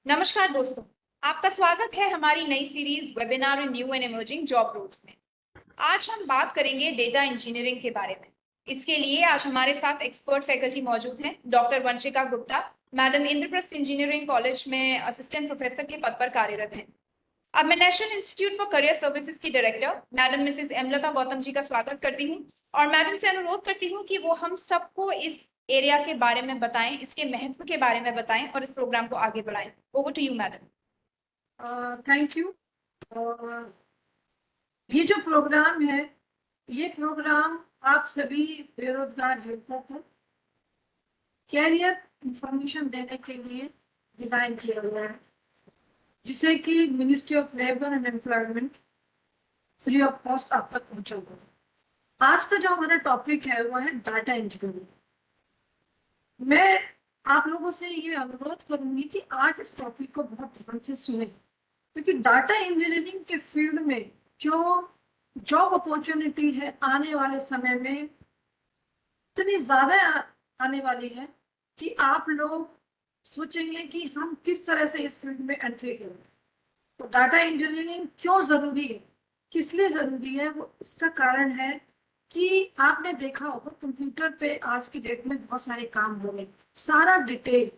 नमस्कार दोस्तों, आपका स्वागत है हमारी नई series webinar new and emerging job roles में। आज हम बात करेंगे डेटा इंजीनियरिंग के बारे में। इसके लिए आज हमारे साथ एक्सपर्ट फैकल्टी मौजूद हैं। Doctor Vanshika Gupta, madam Indraprastha engineering college में असिस्टेंट प्रोफेसर के पद पर कार्यरत हैं। अब मैं national institute for career services की director madam Mrs एमलता Gautam ji का स्वागत करती हूँ और मैडम से अनुरोध करती हूँ कि वो हम सबको इस एरिया के बारे में बताएं, इसके महत्व के बारे में बताएं और इस प्रोग्राम को आगे बढ़ाएं। Over to you madam. Thank you. ये जो प्रोग्राम है, ये प्रोग्राम आप सभी बेरोजगार युवकों को कैरियर इंफॉर्मेशन देने के लिए डिजाइन किया गया है, जिसे कि ministry of labour and employment free of cost आप तक पहुंचाएगा। आज का जो हमारा टॉपिक है वो है डाटा इंजीनियरिंग। मैं आप लोगों से ये अनुरोध करूंगी कि आज इस टॉपिक को बहुत ध्यान से सुने, क्योंकि डाटा इंजीनियरिंग के फील्ड में जो जॉब अपॉर्चुनिटी है आने वाले समय में इतनी ज्यादा आने वाली है कि आप लोग सोचेंगे कि हम किस तरह से इस फील्ड में एंट्री करें। तो डाटा इंजीनियरिंग क्यों जरूरी है, किस लिए जरूरी है, वो इसका कारण है कि आपने देखा होगा कंप्यूटर पे आज की डेट में बहुत सारे काम हो रहे हैं। सारा डिटेल,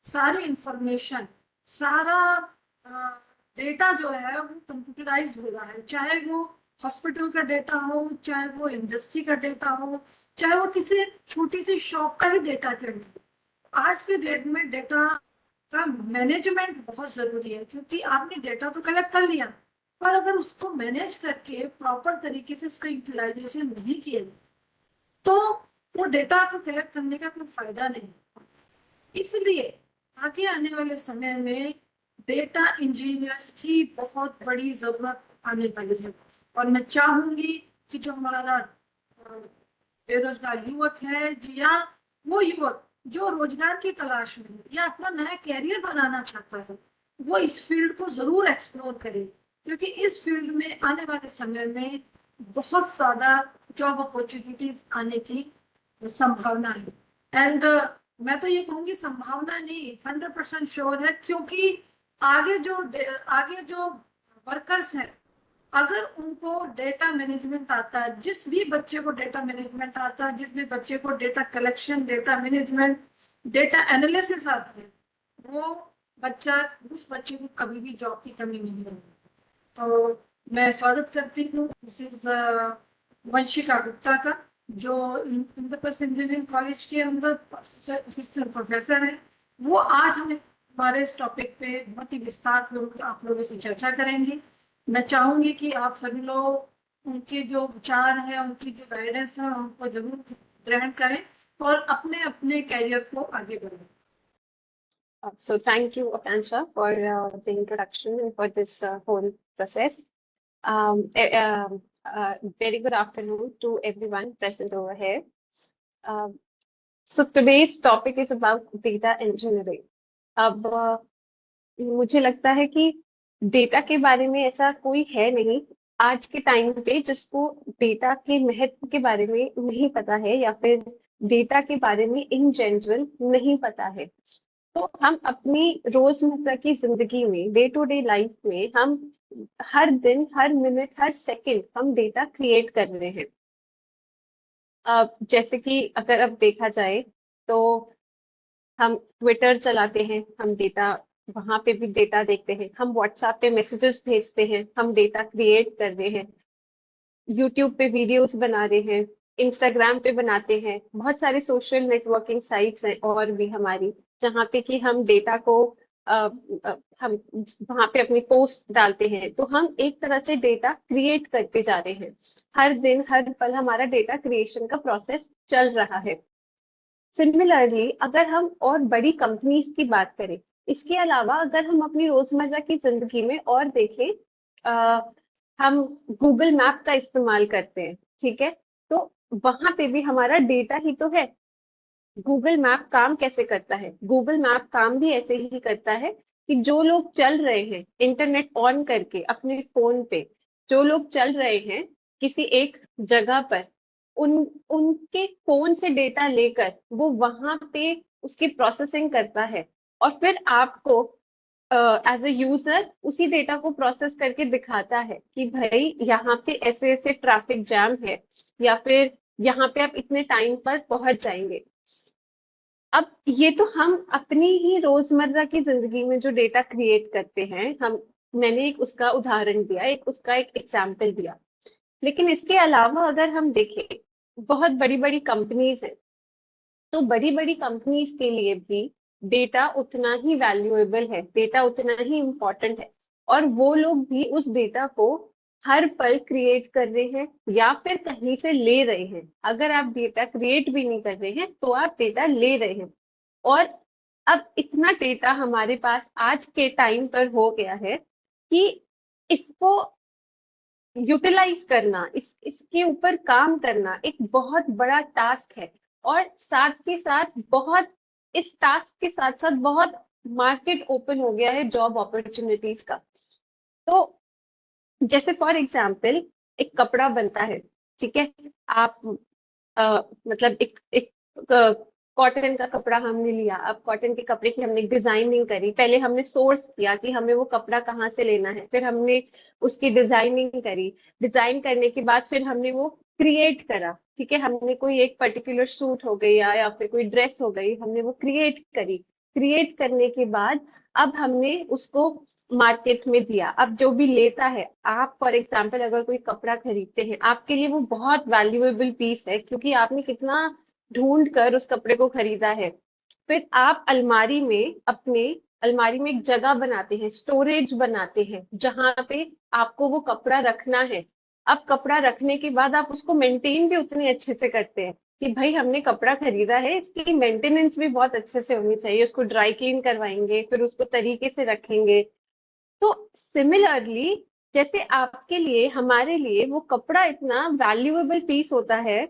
सारी इंफॉर्मेशन, सारा डेटा जो है वो कंप्यूटराइज हो रहा है, चाहे वो हॉस्पिटल का डेटा हो, चाहे वो इंडस्ट्री का डेटा हो, चाहे वो किसी छोटी सी शॉप का ही डेटा क्यों हो। आज के डेट में डेटा का मैनेजमेंट बहुत जरूरी है, क्योंकि आपने डेटा तो कलेक्ट कर लिया, पर अगर उसको मैनेज करके प्रॉपर तरीके से उसका यूटिलाइजेशन नहीं किया तो वो डेटा को कलेक्ट करने का कोई फायदा नहीं। इसलिए आगे आने वाले समय में डेटा इंजीनियर्स की बहुत बड़ी जरूरत आने वाली है। और मैं चाहूंगी कि जो हमारा बेरोजगार युवक है, या वो युवक जो रोजगार की तलाश में है या अपना नया कैरियर बनाना चाहता है, वो इस फील्ड को जरूर एक्सप्लोर करे, क्योंकि इस फील्ड में आने वाले समय में बहुत ज्यादा जॉब अपॉर्चुनिटीज आने की संभावना है। एंड मैं तो ये कहूंगी संभावना नहीं, 100% श्योर है, क्योंकि आगे जो वर्कर्स हैं, अगर उनको डेटा मैनेजमेंट आता है, जिस भी बच्चे को डेटा मैनेजमेंट आता है, जिस भी बच्चे को data collection, data management, data analysis आता है, वो बच्चा उस बच्चे को कभी भी जॉब की कमी नहीं होगी। तो मैं स्वागत करती हूँ मिसेस वंशिका गुप्ता का, जो इंद्रप्रस्थ इंजीनियरिंग कॉलेज के अंदर असिस्टेंट प्रोफेसर है। वो आज हमारे इस टॉपिक पे बहुत ही विस्तार पूर्वक आप लोगों से चर्चा करेंगी। मैं चाहूंगी कि आप सभी लोग उनके जो विचार है, उनकी जो गाइडेंस है, उनको जरूर ग्रहण करें और अपने अपने कैरियर को आगे बढ़ाएं। So thank you, Akansha, for the introduction and for this whole process. Very good afternoon to everyone present over here. Um, so today's topic is about data engineering. अब मुझे लगता है कि डेटा के बारे में ऐसा कोई है नहीं आज के टाइम पे जिसको डेटा के महत्व के बारे में नहीं पता है, या फिर डेटा के बारे में इन जनरल नहीं पता है। तो हम अपनी रोजमर्रा की जिंदगी में, डे टू डे लाइफ में, हम हर दिन, हर मिनट, हर सेकंड हम डेटा क्रिएट कर रहे हैं। जैसे कि अगर अब देखा जाए तो हम ट्विटर चलाते हैं, हम डेटा, वहां पे भी डेटा देखते हैं। हम व्हाट्सएप पे मैसेजेस भेजते हैं, हम डेटा क्रिएट कर रहे हैं। यूट्यूब पे वीडियोस बना रहे हैं, इंस्टाग्राम पे बनाते हैं। बहुत सारे सोशल नेटवर्किंग साइट्स हैं और भी हमारी, जहाँ पे कि हम डेटा को हम वहां पे अपनी पोस्ट डालते हैं। तो हम एक तरह से डेटा क्रिएट करते जा रहे हैं। हर दिन, हर पल हमारा डेटा क्रिएशन का प्रोसेस चल रहा है। सिमिलरली अगर हम और बड़ी कंपनीज की बात करें, इसके अलावा अगर हम अपनी रोजमर्रा की जिंदगी में और देखें, हम गूगल मैप का इस्तेमाल करते हैं, ठीक है? तो वहां पे भी हमारा डेटा ही तो है। गूगल मैप काम कैसे करता है? गूगल मैप काम भी ऐसे ही करता है कि जो लोग चल रहे हैं इंटरनेट ऑन करके अपने फोन पे, जो लोग चल रहे हैं किसी एक जगह पर, उन उनके फोन से डेटा लेकर वो वहां पे उसकी प्रोसेसिंग करता है और फिर आपको एज ए यूजर उसी डेटा को प्रोसेस करके दिखाता है कि भाई यहाँ पे ऐसे ऐसे ट्रैफिक जैम है, या फिर यहाँ पे आप इतने टाइम पर पहुंच जाएंगे। अब ये तो हम अपनी ही रोजमर्रा की जिंदगी में जो डेटा क्रिएट करते हैं, मैंने एक उसका उदाहरण दिया, एक उसका एक एग्जाम्पल दिया। लेकिन इसके अलावा अगर हम देखें, बहुत बड़ी बड़ी कंपनीज हैं, तो बड़ी बड़ी कंपनीज के लिए भी डेटा उतना ही वैल्यूएबल है, डेटा उतना ही इम्पोर्टेंट है, और वो लोग भी उस डेटा को हर पल क्रिएट कर रहे हैं या फिर कहीं से ले रहे हैं। अगर आप डेटा क्रिएट भी नहीं कर रहे हैं तो आप डेटा ले रहे हैं। और अब इतना डेटा हमारे पास आज के टाइम पर हो गया है कि इसको यूटिलाइज करना, इसके ऊपर काम करना एक बहुत बड़ा टास्क है। और साथ के साथ बहुत, इस टास्क के साथ साथ बहुत मार्केट ओपन हो गया है जॉब अपॉर्चुनिटीज का। तो जैसे फॉर एग्जाम्पल एक कपड़ा बनता है, ठीक है, आप मतलब एक कॉटन का कपड़ा हमने लिया। अब कॉटन के कपड़े की हमने डिजाइनिंग करी, पहले हमने सोर्स किया कि हमें वो कपड़ा कहाँ से लेना है, फिर हमने उसकी डिजाइनिंग करी, डिजाइन करने के बाद फिर हमने वो क्रिएट करा, ठीक है, हमने कोई एक पर्टिकुलर सूट हो गई या फिर कोई ड्रेस हो गई, हमने वो क्रिएट करी। क्रिएट करने के बाद अब हमने उसको मार्केट में दिया। अब जो भी लेता है, आप फॉर एग्जाम्पल अगर कोई कपड़ा खरीदते हैं, आपके लिए वो बहुत वैल्यूएबल पीस है, क्योंकि आपने कितना ढूंढ कर उस कपड़े को खरीदा है। फिर आप अलमारी में एक जगह बनाते हैं, स्टोरेज बनाते हैं, जहां पे आपको वो कपड़ा रखना है। अब कपड़ा रखने के बाद आप उसको मेंटेन भी उतने अच्छे से करते हैं कि भाई हमने कपड़ा खरीदा है, इसकी मेंटेनेंस भी बहुत अच्छे से होनी चाहिए, उसको ड्राई क्लीन करवाएंगे, फिर उसको तरीके से रखेंगे। तो सिमिलरली, जैसे आपके लिए, हमारे लिए वो कपड़ा इतना वैल्यूएबल पीस होता है,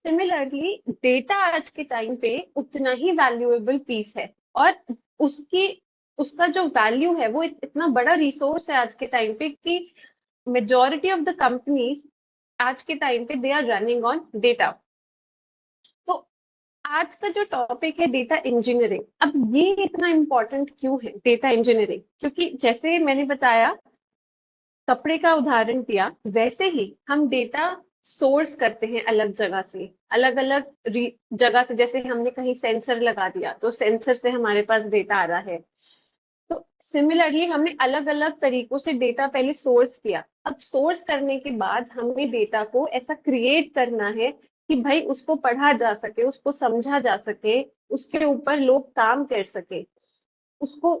सिमिलरली डेटा आज के टाइम पे उतना ही वैल्यूएबल पीस है। और उसकी उसका जो वैल्यू है वो इतना बड़ा रिसोर्स है आज के टाइम पे कि मेजॉरिटी ऑफ द कंपनीज आज के टाइम पे they are running on data. तो आज का जो टॉपिक है डेटा इंजीनियरिंग, अब ये इतना इम्पोर्टेंट क्यों है डेटा इंजीनियरिंग? क्योंकि जैसे मैंने बताया, कपड़े का उदाहरण दिया, वैसे ही हम डेटा सोर्स करते हैं अलग जगह से, अलग अलग जगह से। जैसे हमने कहीं सेंसर लगा दिया तो सेंसर से हमारे पास डेटा आ रहा है। तो सिमिलरली हमने अलग अलग तरीकों से डेटा पहले सोर्स किया। अब सोर्स करने के बाद हमें डेटा को ऐसा क्रिएट करना है कि भाई उसको पढ़ा जा सके, उसको समझा जा सके, उसके ऊपर लोग काम कर सके। उसको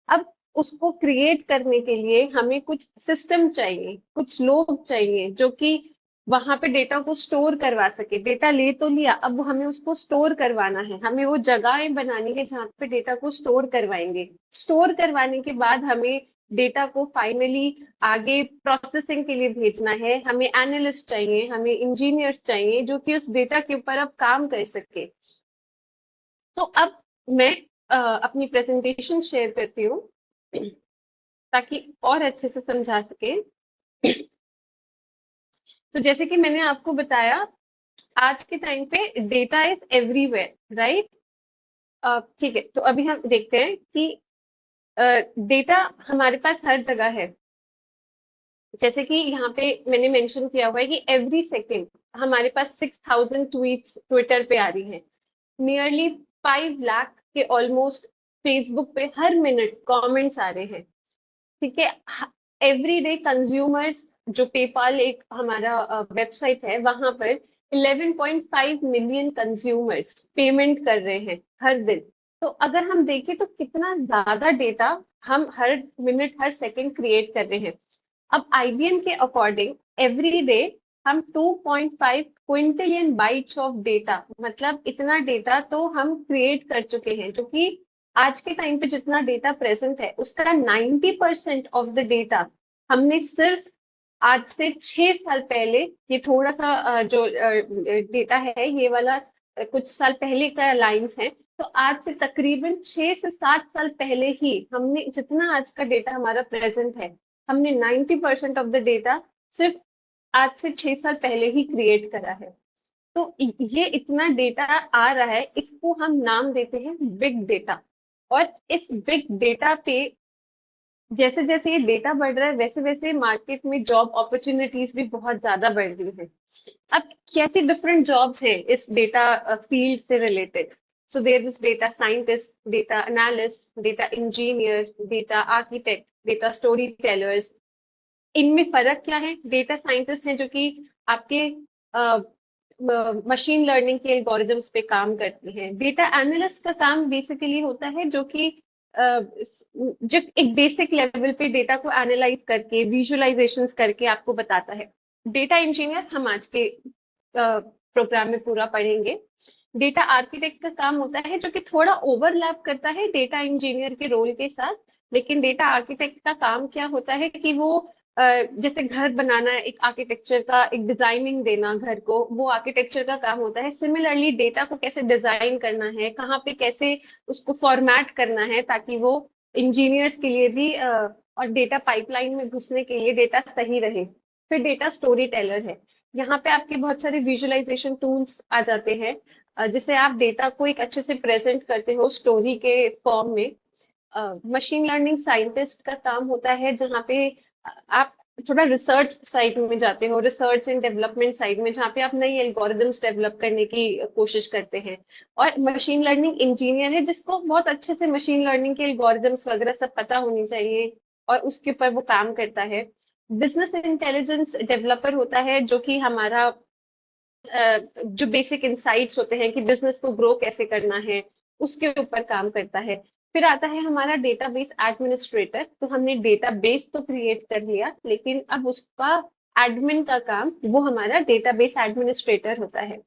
अब उसको क्रिएट करने के लिए हमें कुछ सिस्टम चाहिए, कुछ लोग चाहिए जो कि वहां पे डेटा को स्टोर करवा सके। डेटा ले तो लिया, अब हमें उसको स्टोर करवाना है, हमें वो जगहें बनानी है जहाँ पे डेटा को स्टोर करवाएंगे। स्टोर करवाने के बाद हमें डेटा को फाइनली आगे प्रोसेसिंग के लिए भेजना है। हमें एनालिस्ट चाहिए, हमें इंजीनियर्स चाहिए जो कि उस डेटा के ऊपर अब काम कर सके। तो अब मैं अपनी प्रेजेंटेशन शेयर करती हूँ ताकि और अच्छे से समझा सके। तो जैसे कि मैंने आपको बताया, आज के टाइम पे डेटा इज एवरीवेयर, राइट? ठीक है, तो अभी हम देखते हैं कि डेटा हमारे पास हर जगह है। जैसे कि यहाँ पे मैंने मेंशन किया हुआ है कि एवरी सेकेंड हमारे पास 6000 ट्वीट्स ट्विटर पे आ रही हैं, नियरली 5 लाख के ऑलमोस्ट फेसबुक पे हर मिनट कमेंट्स आ रहे हैं, ठीक है। एवरी डे कंज्यूमर्स, जो पेपाल एक हमारा वेबसाइट है, वहां पर 11.5 मिलियन कंज्यूमर्स पेमेंट कर रहे हैं हर दिन। तो अगर हम देखें तो कितना ज्यादा डेटा हम हर मिनट हर सेकंड क्रिएट कर रहे हैं। अब आईबीएम के अकॉर्डिंग एवरी डे हम 2.5 क्विंटिलियन बाइट्स ऑफ डेटा, मतलब इतना डेटा तो हम क्रिएट कर चुके हैं, जो कि आज के टाइम पे जितना डेटा प्रेजेंट है उसका 90% ऑफ द डेटा हमने सिर्फ आज से 6 साल पहले, ये थोड़ा सा जो डेटा है ये वाला कुछ साल पहले का लाइंस है, तो आज से तकरीबन 6 से 7 साल पहले ही हमने जितना आज का डेटा हमारा प्रेजेंट है, हमने 90% ऑफ द डेटा सिर्फ आज से 6 साल पहले ही क्रिएट करा है। तो ये इतना डेटा आ रहा है, इसको हम नाम देते हैं बिग डेटा। और इस बिग डेटा पे जैसे जैसे ये डेटा बढ़ रहा है वैसे वैसे मार्केट में जॉब अपॉर्चुनिटीज भी बहुत ज्यादा बढ़ रही हैं। अब कैसी डिफरेंट जॉब्स हैं इस डेटा फील्ड से related? So there is data scientist, data analyst, data engineer, data architect, data story tellers. इनमें फर्क क्या है? डेटा साइंटिस्ट हैं जो कि आपके मशीन लर्निंग के एल्गोरिदम्स पे काम करते हैं। डेटा एनालिस्ट का काम बेसिकली होता है जो कि जो एक बेसिक लेवल पे डेटा को एनालाइज करके विजुअलाइजेशंस करके आपको बताता है। डेटा इंजीनियर हम आज के प्रोग्राम में पूरा पढ़ेंगे। डेटा आर्किटेक्ट का काम होता है जो कि थोड़ा ओवरलैप करता है डेटा इंजीनियर के रोल के साथ। लेकिन डेटा आर्किटेक्ट का काम क्या होता है कि वो जैसे घर बनाना, एक आर्किटेक्चर का एक डिजाइनिंग देना घर को, वो आर्किटेक्चर का काम होता है। सिमिलरली डेटा को कैसे डिजाइन करना है, कहाँ पे कैसे उसको फॉर्मेट करना है ताकि वो इंजीनियर्स के लिए भी और डेटा पाइपलाइन में घुसने के लिए डेटा सही रहे। फिर डेटा स्टोरी टेलर है। यहाँ पे आपके बहुत सारे विजुअलाइजेशन टूल्स आ जाते हैं जिससे आप डेटा को एक अच्छे से प्रेजेंट करते हो स्टोरी के फॉर्म में। मशीन लर्निंग साइंटिस्ट का काम होता है जहाँ पे आप थोड़ा रिसर्च साइड में जाते हो, रिसर्च एंड डेवलपमेंट साइड में, जहाँ पे आप नई एल्गोरिदम्स डेवलप करने की कोशिश करते हैं। और मशीन लर्निंग इंजीनियर है जिसको बहुत अच्छे से मशीन लर्निंग के एल्गोरिदम्स वगैरह सब पता होनी चाहिए और उसके ऊपर वो काम करता है। बिजनेस इंटेलिजेंस डेवलपर होता है जो कि हमारा जो बेसिक इंसाइट्स होते हैं कि बिजनेस को ग्रो कैसे करना है उसके ऊपर काम करता है। फिर आता है हमारा डेटाबेस एडमिनिस्ट्रेटर। तो हमने डेटाबेस तो क्रिएट कर लिया लेकिन अब उसका एडमिन का काम वो हमारा डेटाबेस एडमिनिस्ट्रेटर होता है।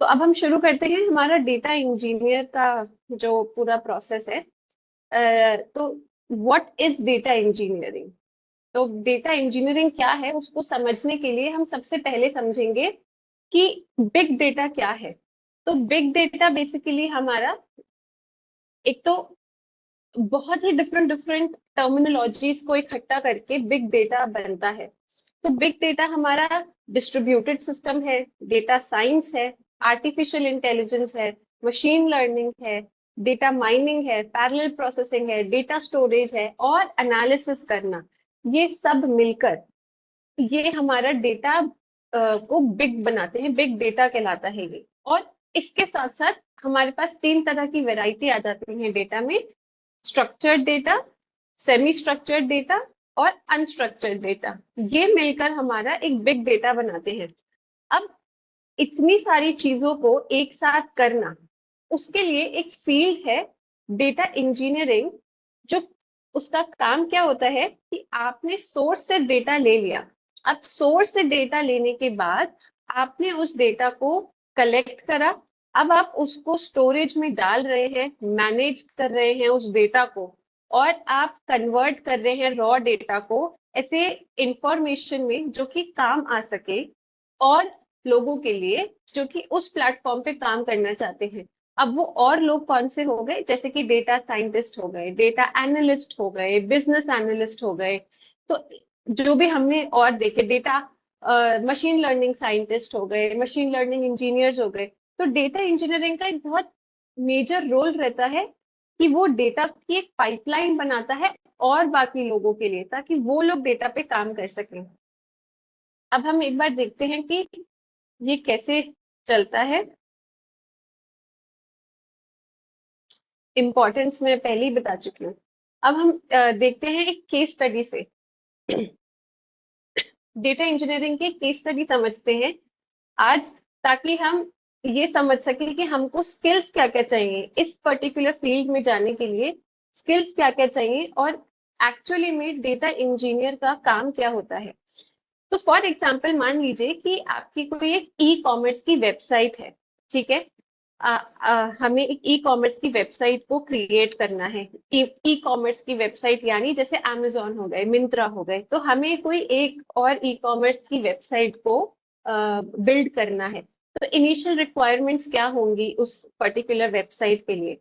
तो अब हम शुरू करते हैं हमारा डेटा इंजीनियर का जो पूरा प्रोसेस है। तो व्हाट इज डेटा इंजीनियरिंग? तो डेटा इंजीनियरिंग क्या है उसको समझने के लिए हम सबसे पहले समझेंगे कि बिग डेटा क्या है। तो बिग डेटा बेसिकली हमारा एक तो बहुत ही डिफरेंट डिफरेंट टर्मिनोलॉजीज को इकट्ठा करके बिग डेटा बनता है। तो बिग डेटा हमारा डिस्ट्रीब्यूटेड सिस्टम है, डेटा साइंस है, आर्टिफिशियल इंटेलिजेंस है, मशीन लर्निंग है, डेटा माइनिंग है, पैरेलल प्रोसेसिंग है, डेटा स्टोरेज है और एनालिसिस करना। ये सब मिलकर ये हमारा डेटा को बिग बनाते हैं, बिग डेटा कहलाता है ये। और इसके साथ साथ हमारे पास तीन तरह की वैरायटी आ जाती है डेटा में: structured data, semi structured data और अनस्ट्रक्चर्ड डेटा। ये मिलकर हमारा एक बिग डेटा बनाते हैं। अब इतनी सारी चीजों को एक साथ करना, उसके लिए एक फील्ड है डेटा इंजीनियरिंग। जो उसका काम क्या होता है कि आपने सोर्स से डेटा ले लिया। अब सोर्स से डेटा लेने के बाद आपने उस डेटा को कलेक्ट करा। अब आप उसको स्टोरेज में डाल रहे हैं, मैनेज कर रहे हैं उस डेटा को, और आप कन्वर्ट कर रहे हैं रॉ डेटा को ऐसे इंफॉर्मेशन में जो कि काम आ सके और लोगों के लिए जो कि उस प्लेटफॉर्म पे काम करना चाहते हैं। अब वो और लोग कौन से हो गए? जैसे कि डेटा साइंटिस्ट हो गए, डेटा एनालिस्ट हो गए, बिजनेस एनालिस्ट हो गए। तो जो भी हमने और देखे, डेटा मशीन लर्निंग साइंटिस्ट हो गए, मशीन लर्निंग इंजीनियर्स हो गए। तो डेटा इंजीनियरिंग का एक बहुत मेजर रोल रहता है कि वो डेटा की एक पाइपलाइन बनाता है और बाकी लोगों के लिए, ताकि वो लोग डेटा पे काम कर सकें। अब हम एक बार देखते हैं कि ये कैसे चलता है। इम्पोर्टेंस मैं पहले ही बता चुकी हूँ। अब हम देखते हैं एक केस स्टडी से। डेटा इंजीनियरिंग की केस स्टडी समझते हैं आज, ताकि हम ये समझ सके कि हमको स्किल्स क्या क्या चाहिए इस पर्टिकुलर फील्ड में जाने के लिए, स्किल्स क्या क्या चाहिए और एक्चुअली में डेटा इंजीनियर का काम क्या होता है। तो फॉर एग्जाम्पल मान लीजिए कि आपकी कोई एक ई कॉमर्स की वेबसाइट है, ठीक है। हमें एक ई कॉमर्स की वेबसाइट को क्रिएट करना है। ई कॉमर्स की वेबसाइट यानी जैसे अमेजोन हो गए, मिंत्रा हो गए, तो हमें कोई एक और ई कॉमर्स की वेबसाइट को बिल्ड करना है। तो इनिशियल रिक्वायरमेंट्स क्या होंगी उस पर्टिकुलर वेबसाइट के लिए?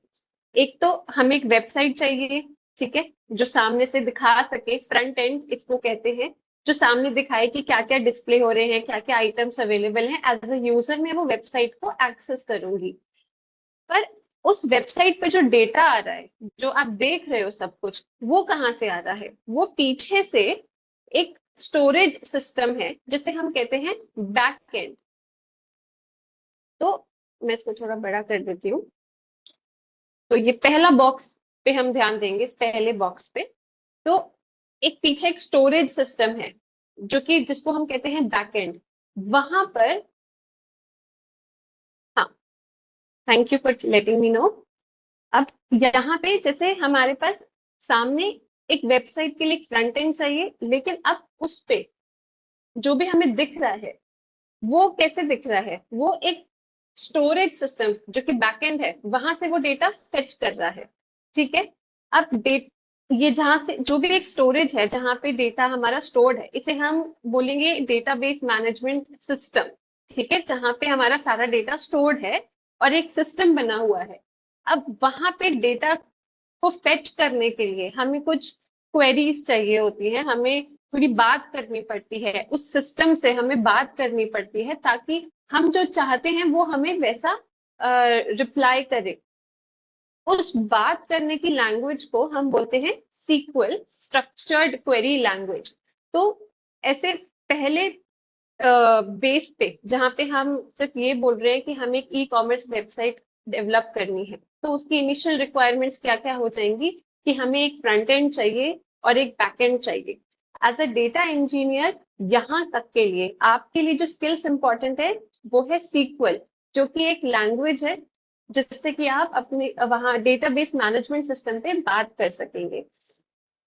एक तो हमें एक वेबसाइट चाहिए, ठीक है, जो सामने से दिखा सके, फ्रंट एंड इसको कहते हैं, जो सामने दिखाए कि क्या क्या डिस्प्ले हो रहे हैं, क्या क्या आइटम्स अवेलेबल हैं। एज अ यूजर मैं वो वेबसाइट को एक्सेस करूंगी। पर उस वेबसाइट पे जो डेटा आ रहा है, जो आप देख रहे हो सब कुछ, वो कहाँ से आ रहा है? वो पीछे से एक स्टोरेज सिस्टम है जिसे हम कहते हैं बैक एंड। तो मैं इसको थोड़ा बड़ा कर देती हूँ। तो ये पहला बॉक्स पे हम ध्यान देंगे, इस पहले बॉक्स पे। तो एक पीछे एक स्टोरेज सिस्टम है जो कि जिसको हम कहते हैं बैक एंड। वहां पर, हाँ, thank you for letting me know. अब यहाँ पे जैसे हमारे पास सामने एक वेबसाइट के लिए फ्रंट एंड चाहिए, लेकिन अब उस पे जो भी हमें दिख रहा है वो कैसे दिख रहा है? वो एक स्टोरेज सिस्टम जो कि बैकएंड है, वहां से वो डेटा फेच कर रहा है। ठीक है। अब डेट ये जहां से जो भी एक स्टोरेज है जहां पे डेटा हमारा स्टोर्ड है, इसे हम बोलेंगे डेटाबेस मैनेजमेंट सिस्टम। ठीक है, जहां पे हमारा सारा डेटा स्टोर्ड है और एक सिस्टम बना हुआ है। अब वहां पे डेटा को फेच करने के लिए हमें कुछ क्वेरीज चाहिए होती हैं, हमें थोड़ी बात करनी पड़ती है, उस सिस्टम से हमें बात करनी पड़ती है ताकि हम जो चाहते हैं वो हमें वैसा रिप्लाई करे। उस बात करने की लैंग्वेज को हम बोलते हैं सीक्वल, स्ट्रक्चर्ड क्वेरी लैंग्वेज। तो ऐसे पहले बेस पे जहाँ पे हम सिर्फ ये बोल रहे हैं कि हमें एक ई कॉमर्स वेबसाइट डेवलप करनी है, तो उसकी इनिशियल रिक्वायरमेंट्स क्या क्या हो जाएंगी कि हमें एक फ्रंट एंड चाहिए और एक बैक एंड चाहिए। एज अ डेटा इंजीनियर यहाँ तक के लिए आपके लिए जो स्किल्स इंपॉर्टेंट है वो है सीक्वल, जो कि एक लैंग्वेज है जिससे कि आप अपने वहाँ डेटाबेस मैनेजमेंट सिस्टम पे बात कर सकेंगे।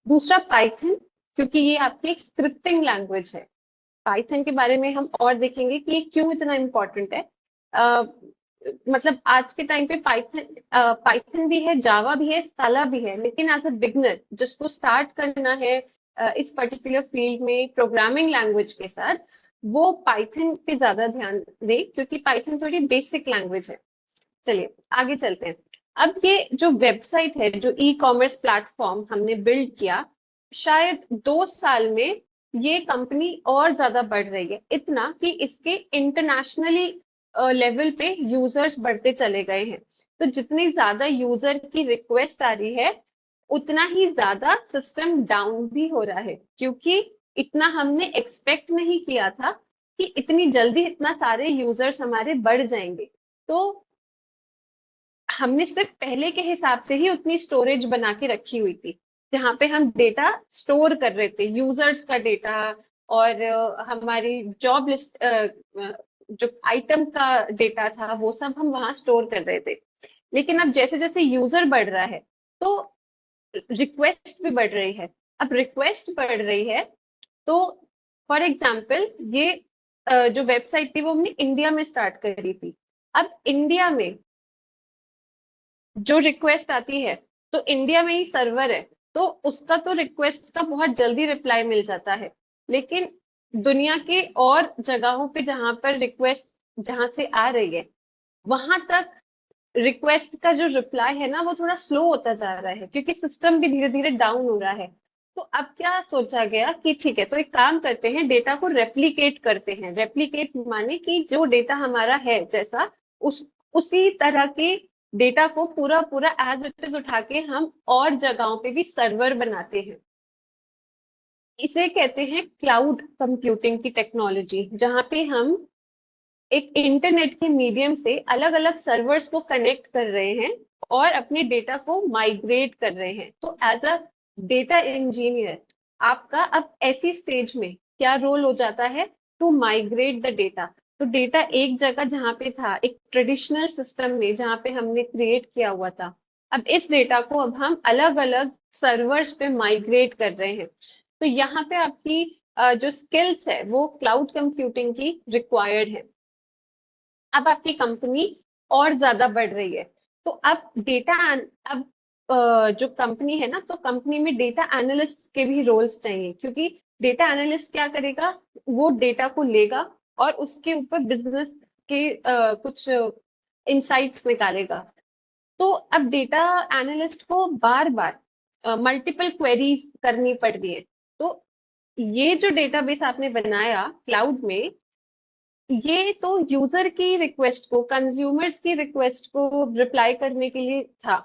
दूसरा पाइथन, क्योंकि ये आपकी एक स्क्रिप्टिंग लैंग्वेज है। पाइथन के बारे में हम और देखेंगे कि ये क्यों इतना इम्पोर्टेंट है। मतलब आज के टाइम पे पाइथन भी है, जावा भी है, स्काला भी है, लेकिन एज अ बिगनर जिसको स्टार्ट करना है इस पर्टिकुलर फील्ड में प्रोग्रामिंग लैंग्वेज के साथ, वो पाइथन पे ज्यादा ध्यान दे क्योंकि पाइथन थोड़ी बेसिक लैंग्वेज है। चलिए आगे चलते हैं। अब ये जो वेबसाइट है, जो ई कॉमर्स प्लेटफॉर्म हमने बिल्ड किया, शायद 2 साल में ये कंपनी और ज्यादा बढ़ रही है, इतना कि इसके इंटरनेशनली लेवल पे यूजर्स बढ़ते चले गए हैं। तो जितनी ज्यादा यूजर की रिक्वेस्ट आ रही है, उतना ही ज्यादा सिस्टम डाउन भी हो रहा है, क्योंकि इतना हमने एक्सपेक्ट नहीं किया था कि इतनी जल्दी इतना सारे यूजर्स हमारे बढ़ जाएंगे। तो हमने सिर्फ पहले के हिसाब से ही उतनी स्टोरेज बना के रखी हुई थी, जहाँ पे हम डेटा स्टोर कर रहे थे, यूजर्स का डेटा और हमारी जॉब लिस्ट, जो आइटम का डेटा था वो सब हम वहां स्टोर कर रहे थे। लेकिन अब जैसे जैसे यूजर बढ़ रहा है तो रिक्वेस्ट भी बढ़ रही है। अब रिक्वेस्ट बढ़ रही है तो फॉर एग्जाम्पल ये जो वेबसाइट थी वो हमने इंडिया में स्टार्ट करी थी। अब इंडिया में जो रिक्वेस्ट आती है, तो इंडिया में ही सर्वर है, तो उसका तो रिक्वेस्ट का बहुत जल्दी रिप्लाई मिल जाता है। लेकिन दुनिया के और जगहों पे जहां पर रिक्वेस्ट जहां से आ रही है, वहां तक रिक्वेस्ट का जो रिप्लाई है ना वो थोड़ा स्लो होता जा रहा है, क्योंकि सिस्टम भी धीरे धीरे डाउन हो रहा है। तो अब क्या सोचा गया कि ठीक है, तो एक काम करते हैं, डेटा को रेप्लिकेट करते हैं। रेप्लिकेट माने कि जो डेटा हमारा है जैसा, उस उसी तरह के डेटा को पूरा पूरा एज इट इज उठा के हम और जगहों पे भी सर्वर बनाते हैं। इसे कहते हैं क्लाउड कंप्यूटिंग की टेक्नोलॉजी, जहां पे हम एक इंटरनेट के मीडियम से अलग अलग सर्वर्स को कनेक्ट कर रहे हैं और अपने डेटा को माइग्रेट कर रहे हैं। तो एज अ डेटा इंजीनियर आपका अब ऐसी स्टेज में क्या रोल हो जाता है? To migrate the data. तो डेटा एक जगह जहाँ पे था, एक ट्रेडिशनल सिस्टम में जहाँ पे हमने क्रिएट किया हुआ था, अब इस डेटा को अब हम अलग अलग सर्वर्स पे माइग्रेट कर रहे हैं। तो यहाँ पे आपकी जो स्किल्स है वो क्लाउड कंप्यूटिंग की रिक्वायर्ड है। अब आपकी कंपनी और ज्यादा बढ़ रही है, तो अब अब जो कंपनी है ना, तो कंपनी में डेटा एनालिस्ट के भी रोल्स चाहिए, क्योंकि डेटा एनालिस्ट क्या करेगा? वो डेटा को लेगा और उसके ऊपर बिजनेस के कुछ इंसाइट्स निकालेगा। तो अब डेटा एनालिस्ट को बार बार मल्टीपल क्वेरीज करनी पड़ रही है। तो ये जो डेटाबेस आपने बनाया क्लाउड में, ये तो यूजर की रिक्वेस्ट को, कंज्यूमर्स की रिक्वेस्ट को रिप्लाई करने के लिए था।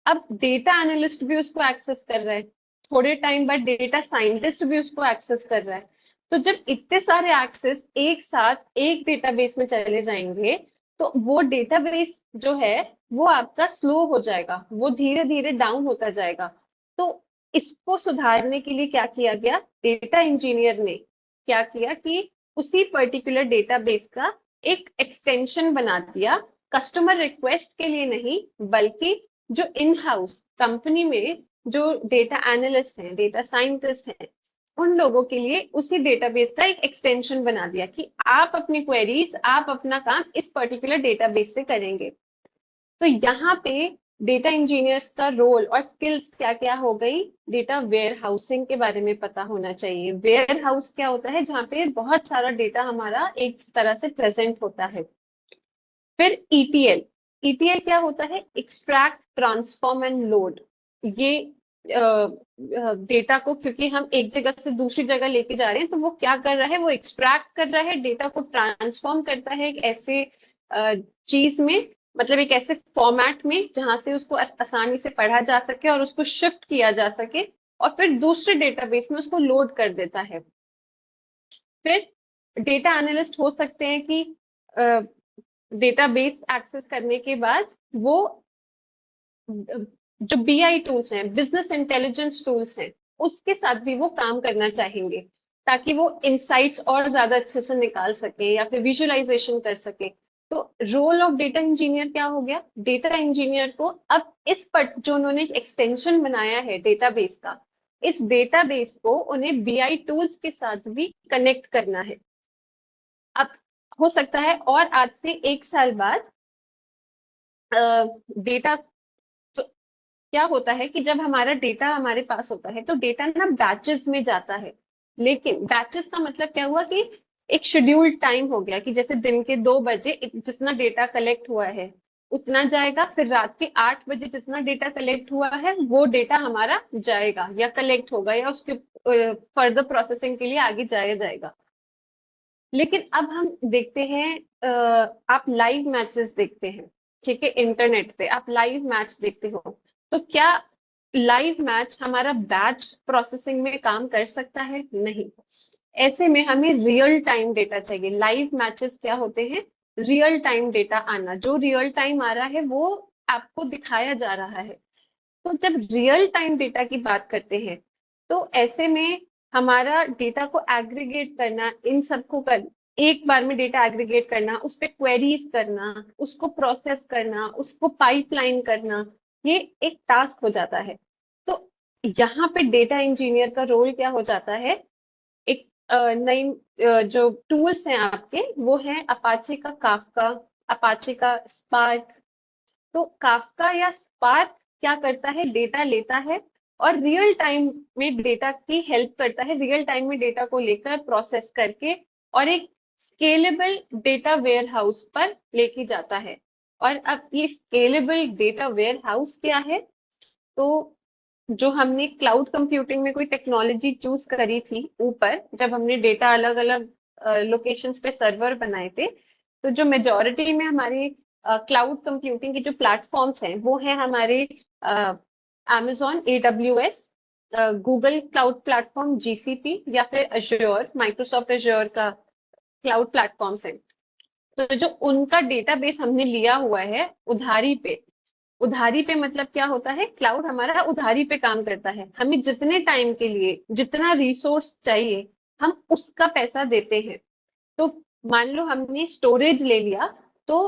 अब डेटा एनालिस्ट भी उसको एक्सेस कर रहा है, थोड़े टाइम बाद डेटा साइंटिस्ट भी उसको एक्सेस कर रहा है। तो जब इतने सारे एक्सेस एक साथ एक डेटाबेस में चले जाएंगे तो वो डेटाबेस जो है वो आपका स्लो हो जाएगा, वो धीरे धीरे डाउन होता जाएगा। तो इसको सुधारने के लिए क्या किया गया, डेटा इंजीनियर ने क्या किया कि उसी पर्टिकुलर डेटाबेस का एक एक्सटेंशन बना दिया, कस्टमर रिक्वेस्ट के लिए नहीं बल्कि जो इन हाउस कंपनी में जो डेटा एनालिस्ट हैं, डेटा साइंटिस्ट हैं, उन लोगों के लिए उसी डेटाबेस का एक एक्सटेंशन बना दिया कि आप अपनी क्वेरीज, आप अपना काम इस पर्टिकुलर डेटाबेस से करेंगे। तो यहाँ पे डेटा इंजीनियर्स का रोल और स्किल्स क्या क्या हो गई, डेटा वेयर हाउसिंग के बारे में पता होना चाहिए। वेयर हाउस क्या होता है, जहाँ पे बहुत सारा डेटा हमारा एक तरह से प्रेजेंट होता है। फिर ईटीएल, ईटीएल क्या होता है, एक्सट्रैक्ट ट्रांसफॉर्म एंड लोड। ये डेटा को, क्योंकि हम एक जगह से दूसरी जगह लेके जा रहे हैं, तो वो क्या कर रहा है, वो एक्सट्रैक्ट कर रहा है, डेटा को ट्रांसफॉर्म करता है एक ऐसे चीज में, मतलब एक ऐसे फॉर्मेट में जहां से उसको आसानी से पढ़ा जा सके और उसको शिफ्ट किया जा सके, और फिर दूसरे डेटाबेस में उसको लोड कर देता है। फिर डेटा एनालिस्ट हो सकते हैं कि डेटाबेस एक्सेस करने के बाद वो जो बीआई टूल्स हैं, बिजनेस इंटेलिजेंस टूल्स हैं, उसके साथ भी वो काम करना चाहेंगे ताकि वो इंसाइट्स और ज्यादा अच्छे से निकाल सके या फिर विजुअलाइजेशन कर सके। तो रोल ऑफ डेटा इंजीनियर क्या हो गया, डेटा इंजीनियर को अब इस पर जो उन्होंने एक्सटेंशन बनाया है डेटाबेस का, इस डेटाबेस को उन्हें बीआई टूल्स के साथ भी कनेक्ट करना है। अब हो सकता है और आज से 1 साल बाद डेटा, तो क्या होता है कि जब हमारा डेटा हमारे पास होता है तो डेटा ना बैचेस में जाता है। लेकिन बैचेस का मतलब क्या हुआ कि एक शेड्यूल्ड टाइम हो गया कि जैसे दिन के 2 बजे जितना डेटा कलेक्ट हुआ है उतना जाएगा, फिर रात के 8 बजे जितना डेटा कलेक्ट हुआ है वो डेटा हमारा जाएगा या कलेक्ट होगा या उसके फर्दर प्रोसेसिंग के लिए आगे जाया जाएगा। लेकिन अब हम देखते हैं, आप लाइव मैचेस देखते हैं, ठीक है, इंटरनेट पे आप लाइव मैच देखते हो, तो क्या लाइव मैच हमारा बैच प्रोसेसिंग में काम कर सकता है? नहीं। ऐसे में हमें रियल टाइम डेटा चाहिए। लाइव मैचेस क्या होते हैं, रियल टाइम डेटा आना, जो रियल टाइम आ रहा है वो आपको दिखाया जा रहा है। तो जब रियल टाइम डेटा की बात करते हैं तो ऐसे में हमारा डेटा को एग्रीगेट करना, इन सबको कर एक बार में डेटा एग्रीगेट करना, उस पर क्वेरीज करना, उसको प्रोसेस करना, उसको पाइपलाइन करना, ये एक टास्क हो जाता है। तो यहाँ पे डेटा इंजीनियर का रोल क्या हो जाता है, एक नई जो टूल्स हैं आपके वो हैं अपाचे का काफका, अपाचे का स्पार्क। तो काफका या स्पार्क क्या करता है, डेटा लेता है और रियल टाइम में डेटा की हेल्प करता है, रियल टाइम में डेटा को लेकर प्रोसेस करके और एक स्केलेबल डेटा वेयर हाउस पर लेके जाता है। और अब ये स्केलेबल डेटा वेयर हाउस क्या है, तो जो हमने क्लाउड कंप्यूटिंग में कोई टेक्नोलॉजी चूज करी थी ऊपर, जब हमने डेटा अलग अलग लोकेशंस पे सर्वर बनाए थे, तो जो मेजोरिटी में हमारी क्लाउड कंप्यूटिंग की जो प्लेटफॉर्म्स हैं वो है हमारे Amazon AWS, Google cloud platform GCP या फिर अश्योर, माइक्रोसॉफ्ट अश्योर का क्लाउड प्लेटफॉर्म्स है। तो जो उनका डेटाबेस हमने लिया हुआ है उधारी पे, उधारी पे मतलब क्या होता है, क्लाउड हमारा उधारी पे काम करता है, हमें जितने टाइम के लिए जितना रिसोर्स चाहिए हम उसका पैसा देते हैं। तो मान लो हमने स्टोरेज ले लिया, तो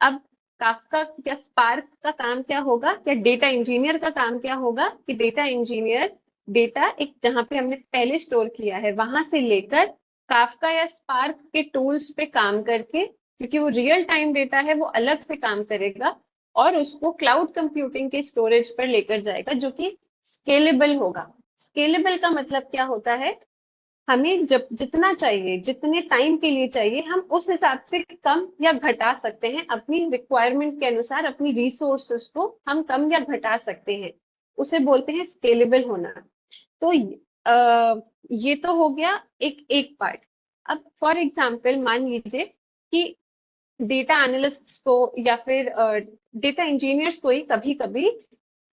अब काफका या स्पार्क का काम क्या होगा, या डेटा इंजीनियर का काम क्या होगा कि डेटा इंजीनियर डेटा एक जहां पे हमने पहले स्टोर किया है वहां से लेकर काफका या स्पार्क के टूल्स पे काम करके, क्योंकि वो रियल टाइम डेटा है वो अलग से काम करेगा और उसको क्लाउड कंप्यूटिंग के स्टोरेज पर लेकर जाएगा जो कि स्केलेबल होगा। स्केलेबल का मतलब क्या होता है, हमें जब जितना चाहिए, जितने टाइम के लिए चाहिए, हम उस हिसाब से कम या घटा सकते हैं, अपनी रिक्वायरमेंट के अनुसार अपनी रिसोर्सेस को हम कम या घटा सकते हैं, उसे बोलते हैं स्केलेबल होना। तो ये तो हो गया एक एक पार्ट। अब फॉर एग्जाम्पल मान लीजिए कि डेटा एनालिस्ट्स को या फिर डेटा इंजीनियर्स को ही कभी कभी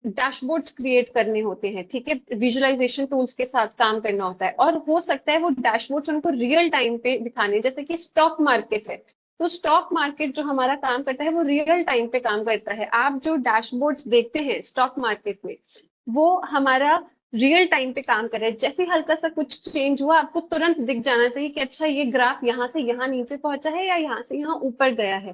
डैशबोर्ड्स क्रिएट करने होते हैं, ठीक है, विजुअलाइजेशन टूल्स के साथ काम करना होता है, और हो सकता है वो डैशबोर्ड्स उनको रियल टाइम पे दिखाने, जैसे कि स्टॉक मार्केट है, तो स्टॉक मार्केट जो हमारा काम करता है वो रियल टाइम पे काम करता है। आप जो डैशबोर्ड्स देखते हैं स्टॉक मार्केट में, वो हमारा रियल टाइम पे काम कर रहा है। जैसे हल्का सा कुछ चेंज हुआ, आपको तुरंत दिख जाना चाहिए कि अच्छा ये ग्राफ यहाँ से यहाँ नीचे पहुंचा है या यहाँ से यहाँ ऊपर गया है।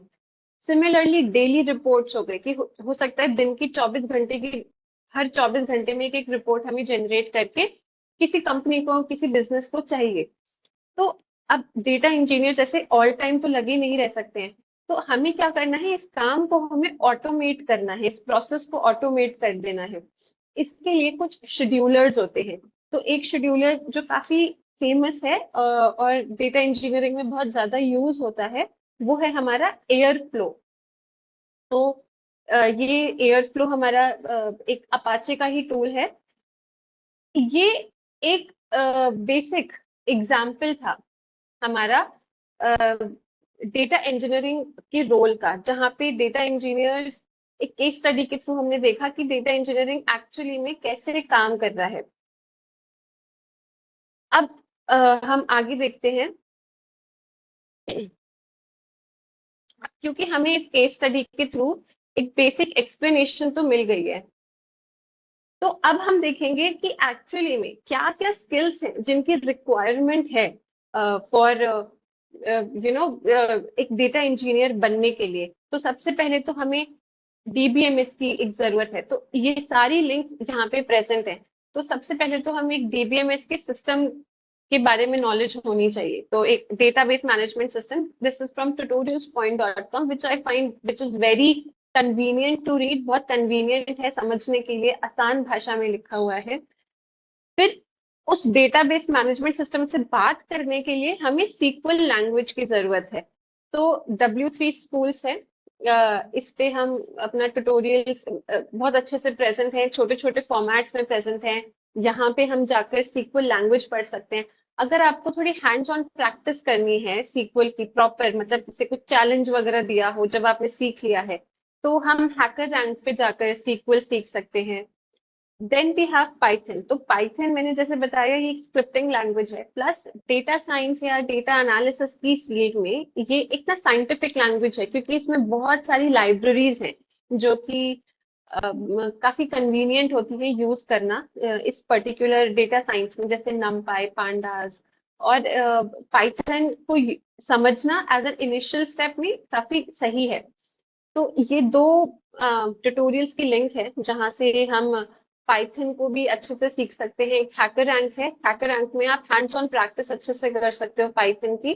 सिमिलरली डेली रिपोर्ट्स हो गए कि हो सकता है दिन की 24 घंटे की, हर 24 घंटे में एक एक रिपोर्ट हमें जनरेट करके किसी कंपनी को, किसी बिजनेस को चाहिए। तो अब डेटा इंजीनियर जैसे ऑल टाइम तो लगे नहीं रह सकते हैं, तो हमें क्या करना है, इस काम को हमें ऑटोमेट करना है, इस प्रोसेस को ऑटोमेट कर देना है। इसके लिए कुछ शेड्यूलर्स होते हैं। तो एक शेड्यूलर जो काफी फेमस है और डेटा इंजीनियरिंग में बहुत ज्यादा यूज होता है, वो है हमारा एयर फ्लो। तो ये एयर फ्लो हमारा एक अपाचे का ही टूल है। ये एक बेसिक एग्जाम्पल था हमारा डेटा इंजीनियरिंग के रोल का, जहाँ पे डेटा इंजीनियर्स एक केस स्टडी के थ्रू हमने देखा कि डेटा इंजीनियरिंग एक्चुअली में कैसे काम कर रहा है। अब हम आगे देखते हैं, क्योंकि हमें इस केस स्टडी के थ्रू एक बेसिक एक्सप्लेनेशन तो मिल गई है, तो अब हम देखेंगे कि एक्चुअली में क्या क्या स्किल्स हैं जिनकी रिक्वायरमेंट है फॉर एक डेटा इंजीनियर बनने के लिए। तो सबसे पहले तो हमें डीबीएमएस की एक जरूरत है। तो ये सारी लिंक्स यहाँ पे प्रेजेंट है। तो सबसे पहले तो हमें एक डीबीएमएस के सिस्टम के बारे में नॉलेज होनी चाहिए। तो एक database management system, this is from tutorialspoint.com which I find which is very convenient to read, बहुत कन्वीनियंट है समझने के लिए, आसान भाषा में लिखा हुआ है। फिर उस डेटाबेस मैनेजमेंट सिस्टम से बात करने के लिए हमें सीक्वल लैंग्वेज की जरूरत है। तो W3 स्कूल्स है, इस पे हम अपना ट्यूटोरियल्स बहुत अच्छे से प्रेजेंट है, छोटे छोटे फॉर्मेट्स में प्रेजेंट है। यहाँ पे हम जाकर सीक्वल लैंग्वेज पढ़ सकते हैं। अगर आपको थोड़ी हैंड्स ऑन प्रैक्टिस करनी है सीक्वल की प्रॉपर, मतलब जैसे कुछ चैलेंज वगैरह दिया हो जब आपने सीख लिया है, तो हम हैकर रैंक पे जाकर सीक्वल सीख सकते हैं। Then we have Python. तो पाइथन मैंने जैसे बताया ये एक स्क्रिप्टिंग लैंग्वेज है, प्लस डेटा साइंस या डेटा एनालिसिस की फील्ड में ये एक ना साइंटिफिक लैंग्वेज है, क्योंकि इसमें बहुत सारी लाइब्रेरीज हैं जो कि काफी कन्वीनियंट होती है यूज करना इस पर्टिकुलर डेटा साइंस में, जैसे नमपाई, पांडास। और पाइथन को समझना एज एन इनिशियल स्टेप में काफी सही है। तो ये दो ट्यूटोरियल्स की लिंक है जहां से हम पाइथन को भी अच्छे से सीख सकते हैं। एक हैकर रैंक है, हैकर रैंक में आप हैंड्स ऑन प्रैक्टिस अच्छे से कर सकते हो पाइथन की।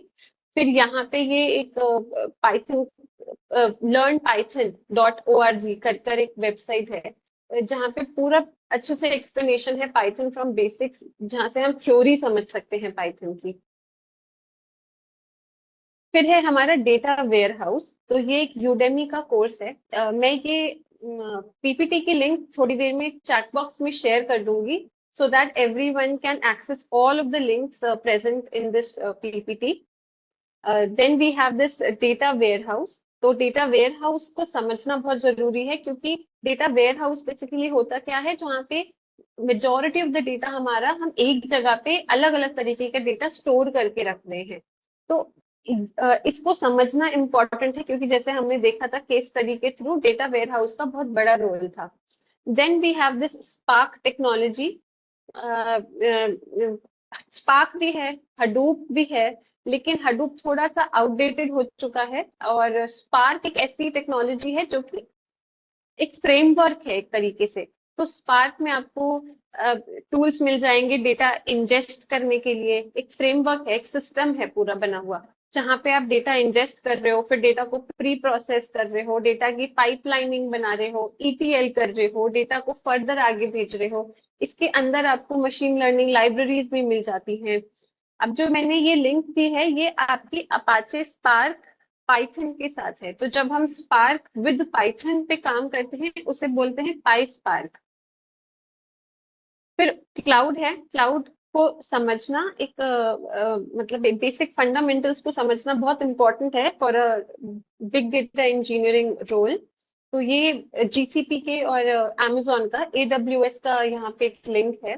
फिर यहाँ पे ये एक पाइथन learnpython.org कर एक वेबसाइट है जहाँ पे पूरा अच्छे से एक्सप्लेनेशन है पाइथन फ्रॉम बेसिक्स, जहाँ से हम थ्योरी समझ सकते हैं पाइथन की। फिर है हमारा डेटा वेयर हाउस। तो ये एक यूडेमी का कोर्स है। मैं ये पीपीटी की लिंक थोड़ी देर में चैट बॉक्स में शेयर कर दूंगी, so that everyone can access all of the links present in this PPT. Then we have this data warehouse. तो डेटा वेयर हाउस को समझना बहुत जरूरी है, क्योंकि डेटा वेयर हाउस बेसिकली होता क्या है, जहाँ पे मेजोरिटी ऑफ द डेटा हमारा हम एक जगह पे अलग अलग तरीके का डेटा स्टोर करके रख रहे हैं। तो इसको समझना इम्पोर्टेंट है, क्योंकि जैसे हमने देखा था केस स्टडी के थ्रू डेटा वेयर हाउस का बहुत बड़ा रोल था। Then we have this Spark technology. Spark भी है, हडूप भी है, लेकिन हडूप थोड़ा सा आउटडेटेड हो चुका है, और स्पार्क एक ऐसी टेक्नोलॉजी है जो कि एक फ्रेमवर्क है एक तरीके से। तो स्पार्क में आपको टूल्स मिल जाएंगे डेटा इंजेस्ट करने के लिए। एक फ्रेमवर्क है, एक सिस्टम है पूरा बना हुआ, जहाँ पे आप डेटा इंजेस्ट कर रहे हो, फिर डेटा को प्री प्रोसेस कर रहे हो, डेटा की पाइपलाइनिंग बना रहे हो, ETL कर रहे हो, डेटा को फर्दर आगे भेज रहे हो। इसके अंदर आपको मशीन लर्निंग लाइब्रेरीज भी मिल जाती हैं। अब जो मैंने ये लिंक दी है, ये आपकी अपाचे स्पार्क पाइथन के साथ है। तो जब हम स्पार्क विद पाइथन पे काम करते हैं उसे बोलते हैं पाई स्पार्क। फिर क्लाउड है। क्लाउड को समझना मतलब बेसिक फंडामेंटल्स को समझना बहुत इम्पोर्टेंट है for a big data engineering role. तो ये जीसीपी के और अमेजोन का AWS का यहाँ पे एक लिंक है।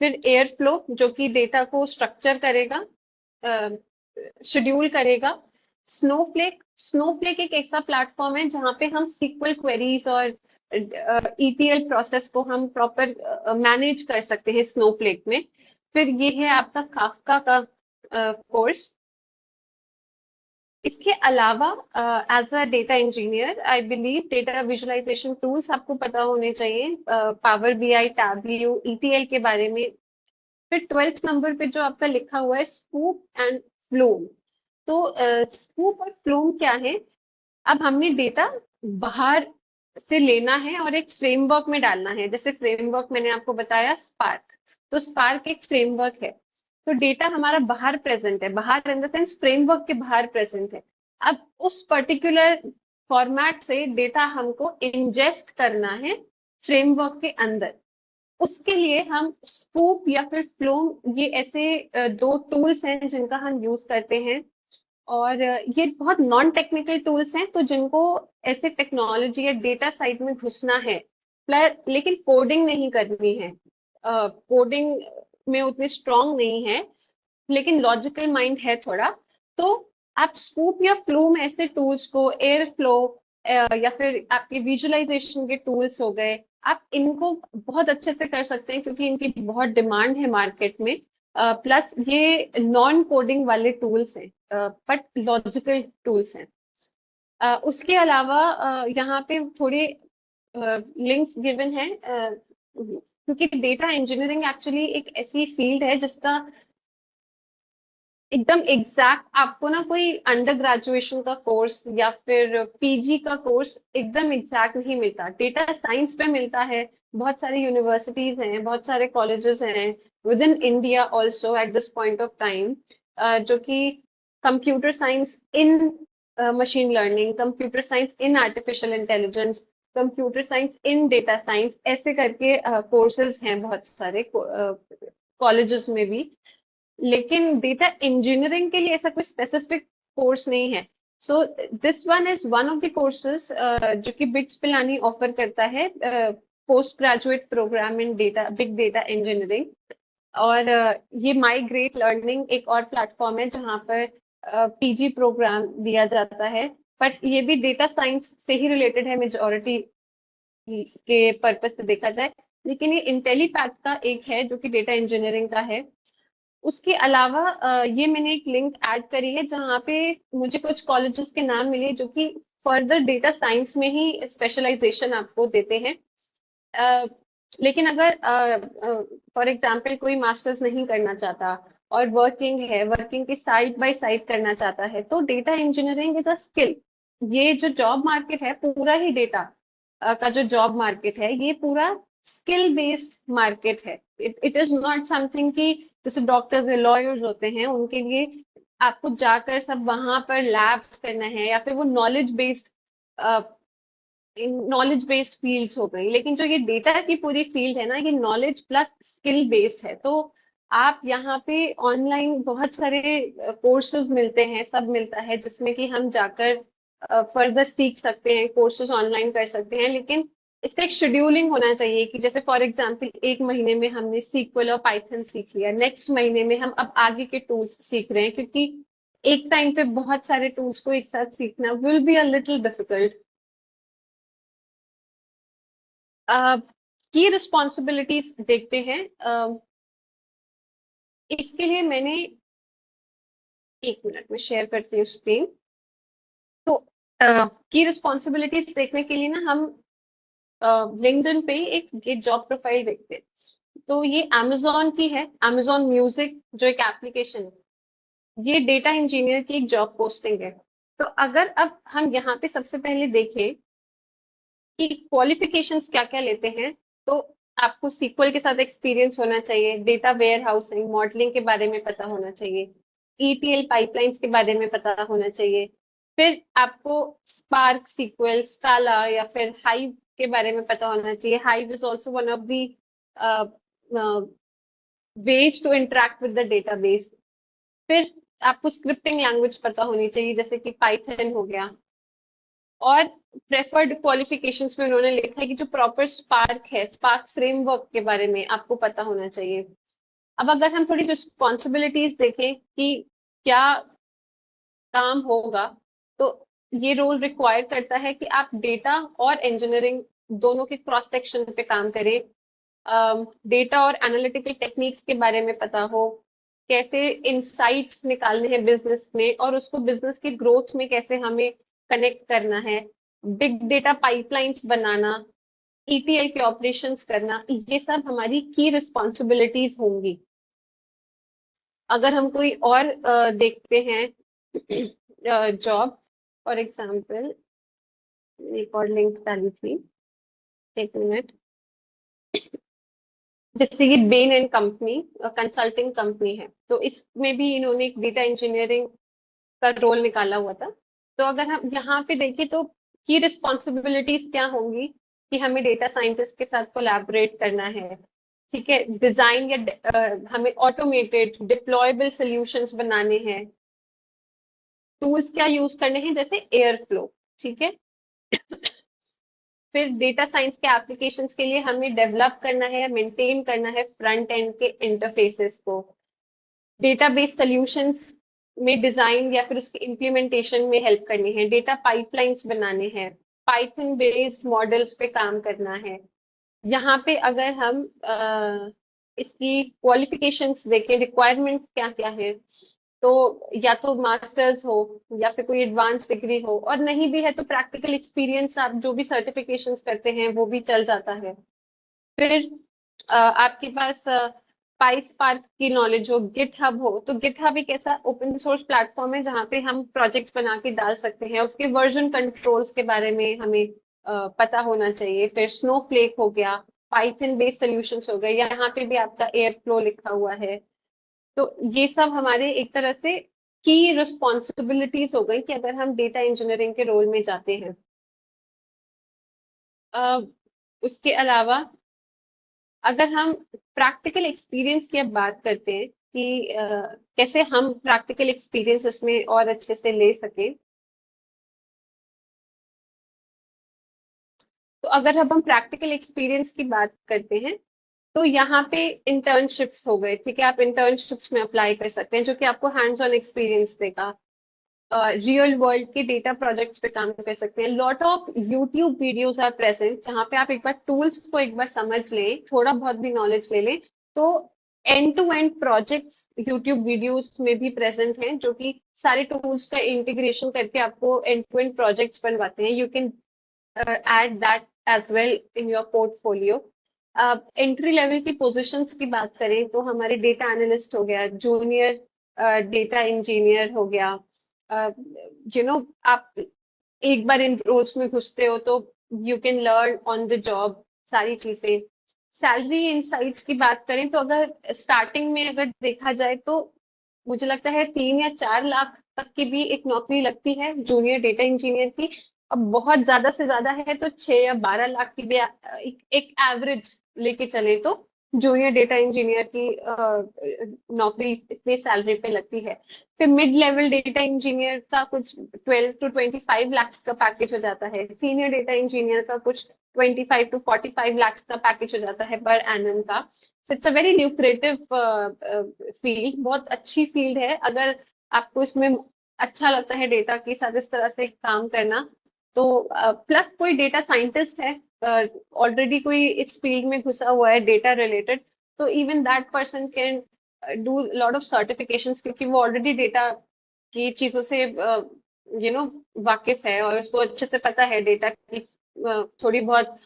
फिर एयरफ्लो जो कि डेटा को स्ट्रक्चर करेगा, शेड्यूल करेगा। स्नोफ्लेक एक ऐसा प्लेटफॉर्म है जहाँ पे हम सीक्वल क्वेरीज और ETL प्रोसेस को हम प्रॉपर मैनेज कर सकते हैं स्नोफ्लेक में। फिर ये है आपका काफका का कोर्स। इसके अलावा as a data engineer I believe data visualisation tools आपको पता होने चाहिए, पावर BI, टैबल्यू, ETL के बारे में। फिर 12th नंबर पे जो आपका लिखा हुआ है स्कूप एंड फ्लूम। तो स्कूप और फ्लूम क्या है? अब हमने डेटा बाहर से लेना है और एक फ्रेमवर्क में डालना है। जैसे फ्रेमवर्क मैंने आपको बताया स्पार्क, तो स्पार्क एक फ्रेमवर्क है। तो डेटा हमारा बाहर प्रेजेंट है, बाहर इन द सेंस फ्रेमवर्क के बाहर प्रेजेंट है। अब उस पर्टिकुलर फॉर्मेट से डेटा हमको इंजेस्ट करना है फ्रेमवर्क के अंदर। उसके लिए हम स्कूप या फिर फ्लूम, ये ऐसे दो टूल्स हैं जिनका हम यूज करते हैं। और ये बहुत नॉन टेक्निकल टूल्स हैं, तो जिनको ऐसे टेक्नोलॉजी या डेटा साइड में घुसना है लेकिन कोडिंग नहीं करनी है, कोडिंग में उतने स्ट्रांग नहीं है लेकिन लॉजिकल माइंड है थोड़ा, तो आप स्कूप या फ्लूम ऐसे टूल्स को, एयर फ्लो या फिर आपके विजुअलाइजेशन के टूल्स हो गए, आप इनको बहुत अच्छे से कर सकते हैं क्योंकि इनकी बहुत डिमांड है मार्केट में। प्लस ये नॉन कोडिंग वाले टूल्स हैं बट लॉजिकल टूल्स हैं। उसके अलावा यहाँ पे थोड़े लिंक्स गिवन है क्योंकि डेटा इंजीनियरिंग एक्चुअली एक ऐसी फील्ड है जिसका एकदम एग्जैक्ट आपको ना कोई अंडर ग्रेजुएशन का कोर्स या फिर PG का कोर्स एकदम एग्जैक्ट नहीं मिलता। डेटा साइंस पे मिलता है, बहुत सारे यूनिवर्सिटीज हैं, बहुत सारे कॉलेजेस हैं with in India also at this point of time, जो कि computer science in machine learning, computer science in artificial intelligence, computer science in data science, ऐसे करके कोर्सेज हैं बहुत सारे कॉलेजेस में भी। लेकिन डेटा इंजीनियरिंग के लिए ऐसा कोई स्पेसिफिक कोर्स नहीं है। So this one is one of the courses जो कि बिट्स पिलानी ऑफर करता है, पोस्ट ग्रेजुएट प्रोग्राम इन डेटा, बिग डेटा इंजीनियरिंग। और ये माई ग्रेट लर्निंग एक और प्लेटफॉर्म है जहाँ पर PG प्रोग्राम दिया जाता है, बट ये भी डेटा साइंस से ही रिलेटेड है मेजोरिटी के पर्पज से देखा जाए। लेकिन ये इंटेलीपैथ का एक है जो कि डेटा इंजीनियरिंग का है। उसके अलावा ये मैंने एक लिंक ऐड करी है जहाँ पे मुझे कुछ कॉलेजेस के नाम मिले जो कि फर्दर डेटा साइंस में ही स्पेशलाइजेशन आपको देते हैं। लेकिन अगर फॉर एग्जांपल कोई मास्टर्स नहीं करना चाहता और वर्किंग है, वर्किंग की साइड बाय साइड करना चाहता है, तो data engineering is a skill. ये जो जॉब मार्केट है पूरा ही डेटा का जो जॉब मार्केट है ये पूरा स्किल बेस्ड मार्केट है। इट इज नॉट समथिंग कि जैसे डॉक्टर्स या लॉयर्स होते हैं उनके लिए आपको जाकर सब वहां पर लैब्स करना है या फिर वो नॉलेज बेस्ड फील्ड्स हो गई। लेकिन जो ये डेटा की पूरी फील्ड है ना, ये नॉलेज प्लस स्किल बेस्ड है। तो आप यहाँ पे ऑनलाइन बहुत सारे कोर्सेज मिलते हैं, सब मिलता है जिसमें कि हम जाकर फर्दर सीख सकते हैं, कोर्सेज ऑनलाइन कर सकते हैं। लेकिन इसका एक शेड्यूलिंग होना चाहिए कि जैसे फॉर एग्जांपल एक महीने में हमने SQL और पाइथन सीख लिया, नेक्स्ट महीने में हम अब आगे के टूल्स सीख रहे हैं, क्योंकि एक टाइम पे बहुत सारे टूल्स को एक साथ सीखना will be a little difficult. की रिस्पॉन्सिबिलिटीज देखते हैं। इसके लिए मैंने, एक मिनट में शेयर करती हूँ स्क्रीन। तो की रिस्पॉन्सिबिलिटीज देखने के लिए ना हम लिंक्डइन पे एक ये जॉब प्रोफाइल देखते हैं। तो ये अमेजोन की है, अमेजोन म्यूजिक जो एक एप्लीकेशन है, ये डेटा इंजीनियर की एक जॉब पोस्टिंग है। तो अगर अब हम यहाँ पे सबसे पहले देखें कि क्वालिफिकेशंस क्या क्या लेते हैं, तो आपको SQL के साथ एक्सपीरियंस होना चाहिए, डेटा वेयर हाउसिंग मॉडलिंग के बारे में पता होना चाहिए, ETL पाइपलाइंस के बारे में पता होना चाहिए। फिर आपको स्पार्क, SQL, स्काला या फिर हाइव के बारे में पता होना चाहिए। Hive is also one of the ways to interact with the database. फिर आपको स्क्रिप्टिंग लैंग्वेज पता होनी चाहिए, जैसे कि पाइथन हो गया। और प्रेफर्ड क्वालिफिकेशंस में उन्होंने लिखा है कि जो प्रॉपर स्पार्क है, स्पार्क फ्रेमवर्क के बारे में आपको पता होना चाहिए। अब अगर हम थोड़ी रिस्पॉन्सिबिलिटीज देखें कि क्या काम होगा, तो ये रोल रिक्वायर करता है कि आप डेटा और इंजीनियरिंग दोनों के क्रॉस सेक्शन पे काम करें। डेटा और एनालिटिकल टेक्निक्स के बारे में पता हो, कैसे इंसाइट्स निकालने हैं बिजनेस में और उसको बिजनेस की ग्रोथ में कैसे हमें कनेक्ट करना है, बिग डेटा पाइपलाइंस बनाना, ईटीएल के ऑपरेशंस करना, ये सब हमारी की रिस्पॉन्सिबिलिटीज होंगी। अगर हम कोई और देखते हैं जॉब, फॉर एग्जाम्पल एक और लिंक डाली थी, एक मिनट, जैसे ये Ben and company consulting company है, तो इसमें भी इन्होंने एक डेटा इंजीनियरिंग का रोल निकाला हुआ था। तो अगर हम यहाँ पे देखें तो की रिस्पॉन्सिबिलिटीज क्या होंगी कि हमें डेटा साइंटिस्ट के साथ कोलैबोरेट करना है, ठीक है, डिजाइन या हमें ऑटोमेटेड डिप्लॉयबल सॉल्यूशंस बनाने हैं, टूल्स क्या यूज करने हैं जैसे एयरफ्लो, ठीक है। फिर डेटा साइंस के एप्लीकेशंस के लिए हमें डेवलप करना है, मेंटेन करना है फ्रंट एंड के इंटरफेसेस को, डेटाबेस सॉल्यूशंस में डिजाइन या फिर उसके इम्प्लीमेंटेशन में हेल्प करनी है, डेटा पाइपलाइंस बनाने हैं, पाइथन बेस्ड मॉडल्स पे काम करना है। यहाँ पे अगर हम इसकी क्वालिफिकेशंस देखें, रिक्वायरमेंट क्या क्या है, तो या तो मास्टर्स हो या फिर कोई एडवांस डिग्री हो, और नहीं भी है तो प्रैक्टिकल एक्सपीरियंस, आप जो भी सर्टिफिकेशंस करते हैं वो भी चल जाता है। फिर आपके पास पाइस्पार्क की नॉलेज हो, गिटहब हो, तो गिटहब एक ऐसा ओपन सोर्स प्लेटफॉर्म है जहाँ पे हम प्रोजेक्ट्स बना के डाल सकते हैं, उसके वर्जन कंट्रोल्स के बारे में हमें पता होना चाहिए। फिर स्नोफ्लेक हो गया, पाइथन बेस्ड सॉल्यूशंस हो गए, यहाँ पे भी आपका एयरफ्लो लिखा हुआ है। तो ये सब हमारे एक तरह से की रिस्पॉन्सिबिलिटीज हो गई कि अगर हम डेटा इंजीनियरिंग के रोल में जाते हैं। उसके अलावा अगर हम प्रैक्टिकल एक्सपीरियंस की अब बात करते हैं कि कैसे हम प्रैक्टिकल एक्सपीरियंस इसमें और अच्छे से ले सकें, तो अगर अब हम प्रैक्टिकल एक्सपीरियंस की बात करते हैं तो यहाँ पे इंटर्नशिप्स हो गए, ठीक है, आप इंटर्नशिप्स में अप्लाई कर सकते हैं जो कि आपको हैंड्स ऑन एक्सपीरियंस देगा। रियल वर्ल्ड के डेटा प्रोजेक्ट्स पे काम कर सकते हैं। Lot of YouTube videos are present जहाँ पे आप एक बार टूल्स को एक बार समझ लें, थोड़ा बहुत भी नॉलेज ले लें, तो end to end projects YouTube videos में भी प्रेजेंट हैं जो कि सारे टूल्स का इंटीग्रेशन करके आपको एंड टू एंड प्रोजेक्ट्स बनवाते हैं। You can add that as well in your portfolio. Entry level की पोजीशंस की बात करें तो हमारे डेटा एनालिस्ट हो गया, जूनियर डेटा इंजीनियर हो गया, आप एक बार इन रोल्स में घुसते हो तो you can learn on the job सारी चीजें। सैलरी इनसाइट्स की बात करें तो अगर स्टार्टिंग में अगर देखा जाए तो मुझे लगता है 3 या 4 लाख तक की भी एक नौकरी लगती है जूनियर डेटा इंजीनियर की। अब बहुत ज्यादा से ज्यादा है तो 6 या 12 लाख की भी एक एवरेज लेके चले तो जूनियर डेटा इंजीनियर की नौकरी इतनी सैलरी पे लगती है। फिर मिड लेवल डेटा इंजीनियर का कुछ 12 to 25 लाख का पैकेज हो जाता है, सीनियर डेटा इंजीनियर का कुछ 25 to 45 लाख का पैकेज हो जाता है पर एनम का। So it's a very lucrative field, बहुत अच्छी फील्ड है अगर आपको इसमें अच्छा लगता है डेटा के साथ इस तरह से काम करना। तो प्लस कोई डेटा साइंटिस्ट है ऑलरेडी, कोई इस फील्ड में घुसा हुआ है डेटा रिलेटेड, तो even that person can do lot of certifications क्योंकि वो ऑलरेडी डेटा की चीजों से वाकिफ है और उसको अच्छे से पता है डेटा की थोड़ी बहुत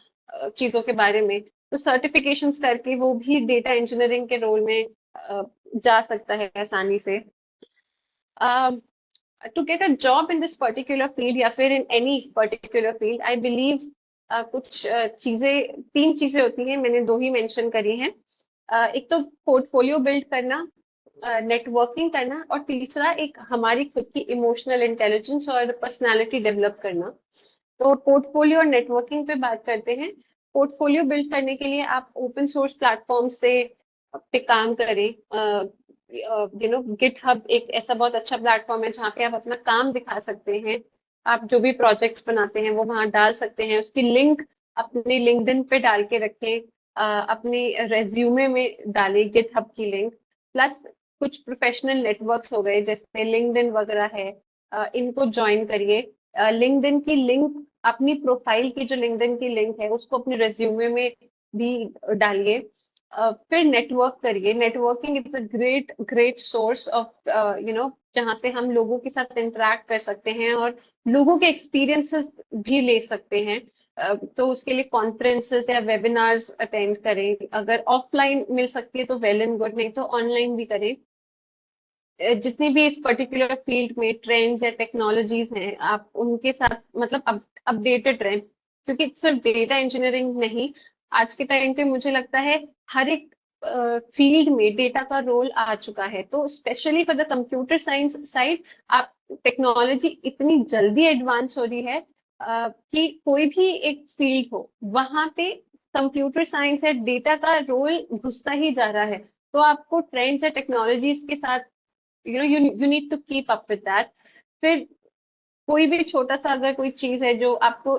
चीजों के बारे में। तो सर्टिफिकेशंस करके वो भी डेटा इंजीनियरिंग के रोल में जा सकता है आसानी से। To get a job in this particular field या फिर in any particular field, I believe कुछ चीजें, 3 चीजें होती हैं, मैंने 2 ही मेंशन करी हैं। एक तो पोर्टफोलियो बिल्ड करना, नेटवर्किंग करना, और तीसरा एक हमारी खुद की इमोशनल इंटेलिजेंस और पर्सनालिटी डेवलप करना। तो पोर्टफोलियो और नेटवर्किंग पे बात करते हैं। पोर्टफोलियो बिल्ड करने के लिए आप ओपन सोर्स प्लेटफॉर्म से पे काम करें। गिटहब एक ऐसा बहुत अच्छा प्लेटफॉर्म है जहाँ पे आप अपना काम दिखा सकते हैं। आप जो भी प्रोजेक्ट्स बनाते हैं वो वहां डाल सकते हैं, उसकी लिंक अपने लिंक्डइन पे डाल के रखें, अपने रेज्यूमे में डालें गिटहब की लिंक। प्लस कुछ प्रोफेशनल नेटवर्क्स हो गए जैसे लिंक्डइन वगैरह है, इनको ज्वाइन करिए। लिंक्डइन की लिंक, अपनी प्रोफाइल की जो लिंक्डइन की लिंक है उसको अपने रेज्यूमे में भी डालिए। फिर नेटवर्क करिए। Networking is a great great source of जहाँ से हम लोगों के साथ इंटरेक्ट कर सकते हैं और लोगों के एक्सपीरियंसेस भी ले सकते हैं। तो उसके लिए कॉन्फ्रेंसेस या वेबिनार्स अटेंड करें। अगर ऑफलाइन मिल सकती है तो वेल एंड गुड, नहीं तो ऑनलाइन भी करें। जितनी भी इस पर्टिकुलर फील्ड में ट्रेंड्स या टेक्नोलॉजीज हैं आप उनके साथ मतलब अपडेटेड रहें, क्योंकि सिर्फ डेटा इंजीनियरिंग नहीं, आज के टाइम पे मुझे लगता है हर एक फील्ड में डेटा का रोल आ चुका है। तो specially for the computer science side, आप टेक्नोलॉजी इतनी जल्दी एडवांस हो रही है कि कोई भी एक फील्ड हो वहां पे कंप्यूटर साइंस या डेटा का रोल घुसता ही जा रहा है। तो आपको ट्रेंड्स या टेक्नोलॉजीज के साथ you need to keep up with that। फिर कोई भी छोटा सा अगर कोई चीज है जो आपको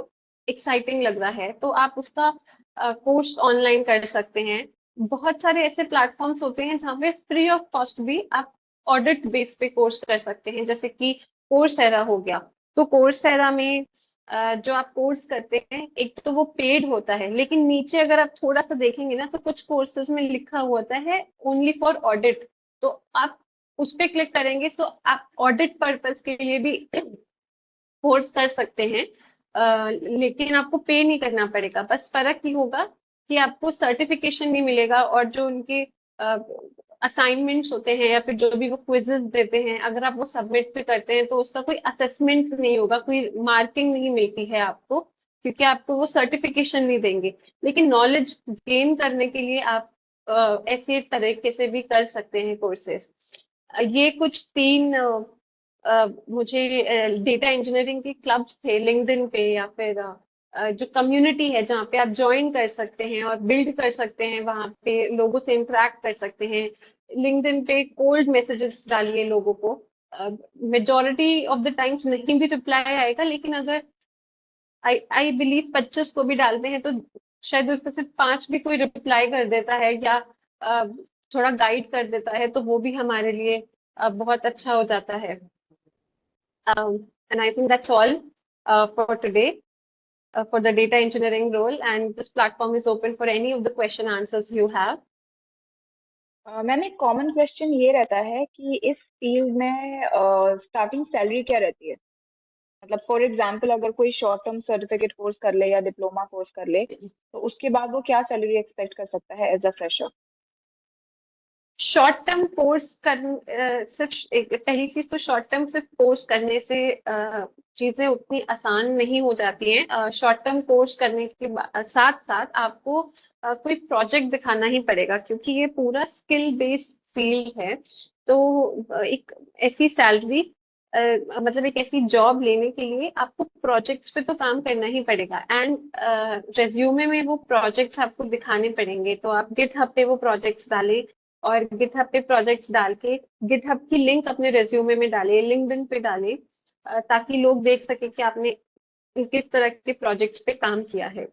एक्साइटिंग लग रहा है तो आप उसका कोर्स ऑनलाइन कर सकते हैं। बहुत सारे ऐसे प्लेटफॉर्म्स होते हैं जहाँ पे फ्री ऑफ कॉस्ट भी आप ऑडिट बेस पे कोर्स कर सकते हैं, जैसे कि कोर्सेरा हो गया। तो कोर्सेरा में जो आप कोर्स करते हैं एक तो वो पेड होता है, लेकिन नीचे अगर आप थोड़ा सा देखेंगे ना तो कुछ कोर्सेज में लिखा हुआ होता है ओनली फॉर ऑडिट। तो आप उस पर क्लिक करेंगे सो आप ऑडिट पर्पस के लिए भी कोर्स कर सकते हैं। लेकिन आपको पे नहीं करना पड़ेगा। बस फर्क ये होगा कि आपको सर्टिफिकेशन नहीं मिलेगा और जो उनके असाइनमेंट्स होते हैं या फिर जो भी वो क्विजेस देते हैं अगर आप वो सबमिट भी करते हैं तो उसका कोई असेसमेंट नहीं होगा, कोई मार्किंग नहीं मिलती है आपको, क्योंकि आपको वो सर्टिफिकेशन नहीं देंगे। लेकिन नॉलेज गेन करने के लिए आप ऐसे तरीके से भी कर सकते हैं कोर्सेज। ये कुछ 3 मुझे डेटा इंजीनियरिंग के क्लब्स थे लिंक्डइन पे, या फिर जो कम्युनिटी है जहाँ पे आप ज्वाइन कर सकते हैं और बिल्ड कर सकते हैं, वहां पे लोगों से इंटरेक्ट कर सकते हैं। लिंक्डइन पे कोल्ड मैसेजेस डालिए लोगों को। मेजोरिटी ऑफ द टाइम्स नहीं भी रिप्लाई आएगा, लेकिन अगर आई बिलीव 25 को भी डालते हैं तो शायद उसमें से 5 भी कोई रिप्लाई कर देता है या थोड़ा गाइड कर देता है, तो वो भी हमारे लिए बहुत अच्छा हो जाता है। And I think that's all for today for the data engineering role, and this platform is open for any of the question answers you have. Ma'am एक कॉमन क्वेश्चन ये रहता है कि इस फील्ड में स्टार्टिंग सैलरी क्या रहती है? मतलब फॉर एग्जांपल अगर कोई शॉर्ट टर्म सर्टिफिकेट कोर्स कर ले या डिप्लोमा कोर्स कर ले तो उसके बाद वो क्या सैलरी एक्सपेक्ट कर सकता है as a fresher? Short term course कर पहली चीज तो शॉर्ट टर्म सिर्फ कोर्स करने से चीजें उतनी आसान नहीं हो जाती हैं। शॉर्ट टर्म कोर्स करने के साथ साथ आपको कोई प्रोजेक्ट दिखाना ही पड़ेगा, क्योंकि ये पूरा स्किल बेस्ड फील्ड है। तो एक ऐसी सैलरी मतलब एक ऐसी जॉब लेने के लिए आपको प्रोजेक्ट्स पे तो काम करना ही पड़ेगा, एंड रेज्यूमे में वो प्रोजेक्ट्स आपको दिखाने पड़ेंगे। तो आप गिटहब पे वो प्रोजेक्ट्स डालें और गिटहब पे प्रोजेक्ट्स डाल के गिटहब की लिंक अपने रेज्यूमे में डालें, लिंक्डइन पे डालें, ताकि लोग देख सके कि आपने किस तरह के प्रोजेक्ट्स पे काम किया है।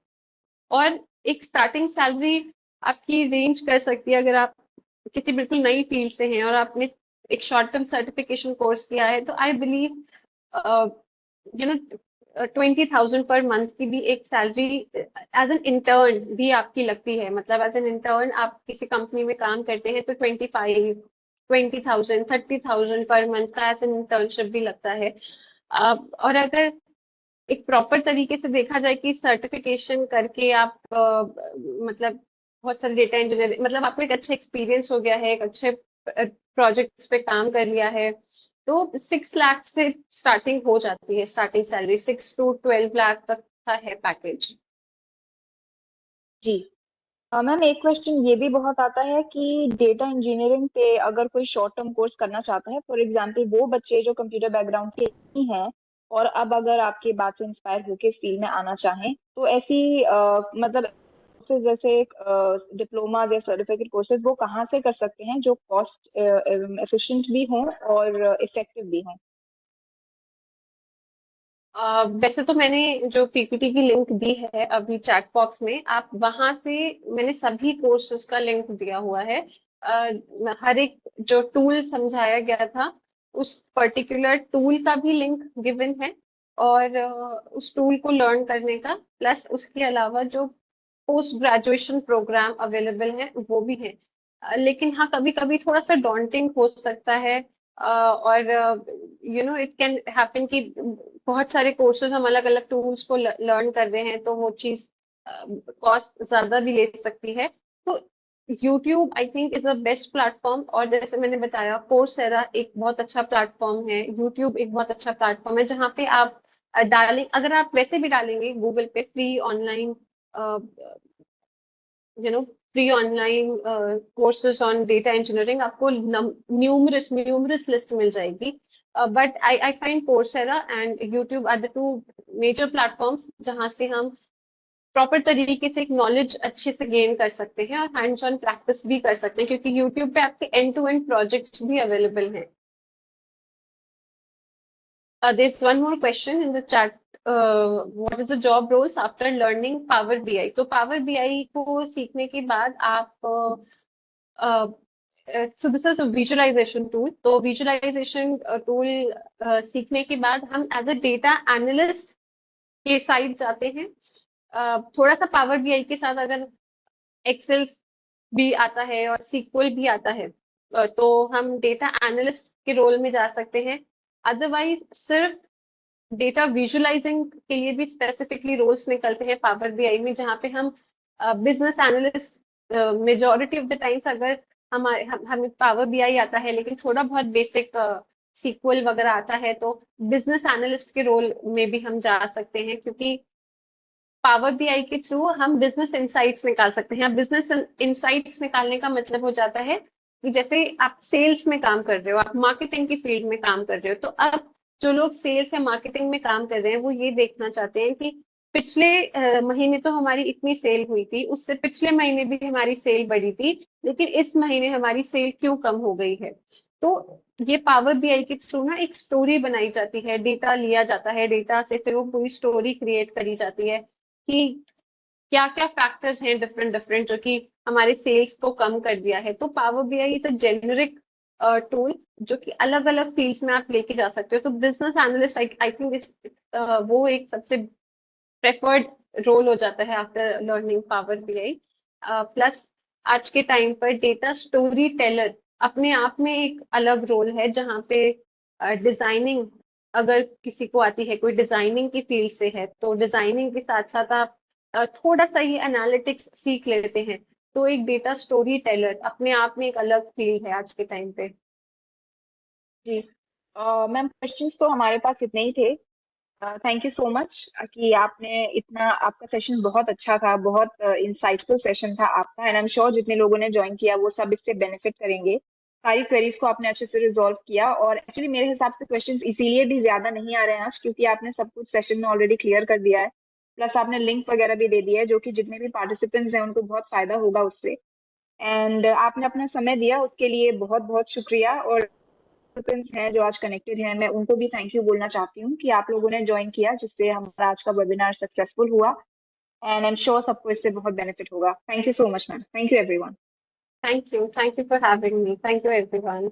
और एक स्टार्टिंग सैलरी आपकी रेंज कर सकती है, अगर आप किसी बिल्कुल नई फील्ड से हैं और आपने एक शॉर्ट टर्म सर्टिफिकेशन कोर्स किया है, तो आई बिलीव 20,000 पर मंथ की भी एक सैलरी एज एन इंटर्न भी आपकी लगती है। मतलब एज एन इंटर्न आप किसी कंपनी में काम करते हैं तो 20,000 30,000 पर मंथ का एज एन इंटर्नशिप भी लगता है। और अगर एक प्रॉपर तरीके से देखा जाए कि सर्टिफिकेशन करके आप मतलब बहुत सारे डेटा इंजीनियर मतलब आपको एक अच्छा एक्सपीरियंस हो गया है, एक अच्छे प्रोजेक्ट्स पे काम कर लिया है, तो 6 लाख से स्टार्टिंग हो जाती है। स्टार्टिंग सैलरी 6 to 12 लाख तक का है पैकेज। जी मैम एक क्वेश्चन ये भी बहुत आता है कि डेटा इंजीनियरिंग पे अगर कोई शॉर्ट टर्म कोर्स करना चाहता है, फॉर एग्जांपल वो बच्चे जो कंप्यूटर बैकग्राउंड के नहीं हैं और अब अगर आपके बात से इंस्पायर होकर फील्ड में आना चाहें तो ऐसी मतलब कोर्सेज जैसे डिप्लोमा या सर्टिफिकेट कोर्सेज वो कहाँ से कर सकते हैं जो कॉस्ट एफिशिएंट भी हों और इफेक्टिव भी हों? वैसे तो मैंने जो पीपीटी की लिंक दी है अभी चैट बॉक्स में, आप वहां से, मैंने सभी कोर्सेज का लिंक दिया हुआ है। हर एक जो टूल समझाया गया था उस पर्टिकुलर टूल का भी लिंक गिवन है, और उस टूल को लर्न करने का, प्लस उसके अलावा जो पोस्ट ग्रेजुएशन प्रोग्राम अवेलेबल है वो भी है। लेकिन हाँ, कभी कभी थोड़ा सा डॉन्टिंग हो सकता है, और इट कैन हैपन कि बहुत सारे कोर्सेज हम अलग अलग टूल्स को लर्न कर रहे हैं, तो वो चीज कॉस्ट ज्यादा भी ले सकती है। तो YouTube I think is a best platform, और जैसे मैंने बताया कोर्सेरा एक बहुत अच्छा प्लेटफॉर्म है, यूट्यूब एक बहुत अच्छा प्लेटफॉर्म है, जहाँ पे आप डालें, अगर आप वैसे भी डालेंगे गूगल पे free online, free online courses on data engineering, आपको न्यूमरस लिस्ट मिल जाएगी। But I find Coursera and YouTube are the two major platforms जहां से हम प्रॉपर तरीके से एक नॉलेज अच्छे से गेन कर सकते हैं और हैंड्स ऑन प्रैक्टिस भी कर सकते हैं, क्योंकि यूट्यूब पे आपके एंड टू एंड प्रोजेक्ट्स भी अवेलेबल हैं। There's one more question in the chat. What is the job roles after learning Power BI? तो Power BI को सीखने के बाद आप so this is a visualization tool. तो visualization tool सीखने के बाद हम as a data analyst के साइड जाते हैं। थोड़ा सा Power BI के साथ अगर एक्सेल भी आता है और सीक्वल भी आता है, तो हम डेटा एनालिस्ट के रोल में जा सकते हैं। अदरवाइज सिर्फ डेटा विजुअलाइजिंग के लिए भी स्पेसिफिकली रोल्स निकलते हैं पावर बीआई में, जहाँ पे हम business analyst, majority of the times अगर हमें पावर बीआई आता है लेकिन थोड़ा बहुत बेसिक सीक्वल वगैरह आता है, तो बिजनेस एनालिस्ट के रोल में भी हम जा सकते हैं, क्योंकि पावर बीआई के थ्रू हम बिजनेस इंसाइट्स निकाल सकते हैं। बिजनेस इंसाइट्स निकालने का मतलब हो जाता है कि जैसे आप सेल्स में काम कर रहे हो, आप मार्केटिंग की फील्ड में काम कर रहे हो, तो अब जो लोग सेल्स या मार्केटिंग में काम कर रहे हैं वो ये देखना चाहते हैं कि पिछले महीने तो हमारी इतनी सेल हुई थी, उससे पिछले महीने भी हमारी सेल बढ़ी थी, लेकिन इस महीने हमारी सेल क्यों कम हो गई है। तो ये पावर बीआई के थ्रू ना एक स्टोरी बनाई जाती है, डेटा लिया जाता है, डेटा से फिर वो पूरी स्टोरी क्रिएट करी जाती है कि क्या क्या फैक्टर्स हैं डिफरेंट डिफरेंट जो कि हमारे सेल्स को कम कर दिया है। तो power BI is a generic tool जो कि अलग अलग फील्ड्स में आप लेके जा सकते हो। तो बिजनेस एनालिस्ट आई थिंक वो एक सबसे प्रेफर्ड रोल हो जाता है after learning power BI. Plus आज के टाइम पर डेटा स्टोरी टेलर अपने आप में एक अलग रोल है, जहाँ पे डिजाइनिंग अगर किसी को आती है, कोई डिजाइनिंग की फील्ड से है, तो डिजाइनिंग के साथ साथ आप थोड़ा सा ये एनालिटिक्स सीख लेते हैं, तो एक डेटा स्टोरी टेलर अपने आप में एक अलग फील्ड है आज के टाइम पे। जी मैम, क्वेश्चंस तो हमारे पास इतने ही थे। थैंक यू सो मच कि आपने इतना, आपका सेशन बहुत अच्छा था, बहुत इंसाइटफुल सेशन था आपका, एंड आई एम श्योर जितने लोगों ने ज्वाइन किया वो सब इससे बेनिफिट करेंगे। सारी क्वेरीज को आपने अच्छे से रिजॉल्व किया, और एक्चुअली मेरे हिसाब से क्वेश्चंस इसीलिए भी ज्यादा नहीं आ रहे हैं आज, क्योंकि आपने सब कुछ सेशन में ऑलरेडी क्लियर कर दिया है, प्लस आपने लिंक वगैरह भी दे दिया है जो कि जितने भी पार्टिसिपेंट्स हैं उनको बहुत फायदा होगा उससे। एंड आपने अपना समय दिया उसके लिए बहुत बहुत शुक्रिया। और पार्टिसिपेंट्स हैं जो आज कनेक्टेड हैं, मैं उनको भी थैंक यू बोलना चाहती हूँ कि आप लोगों ने ज्वाइन किया, जिससे हमारा आज का वेबिनार सक्सेसफुल हुआ, एंड आई एम श्योर सबको इससे बहुत बेनिफिट होगा। Thank you so much ma'am. Thank you everyone. Thank you for having me. Thank you everyone.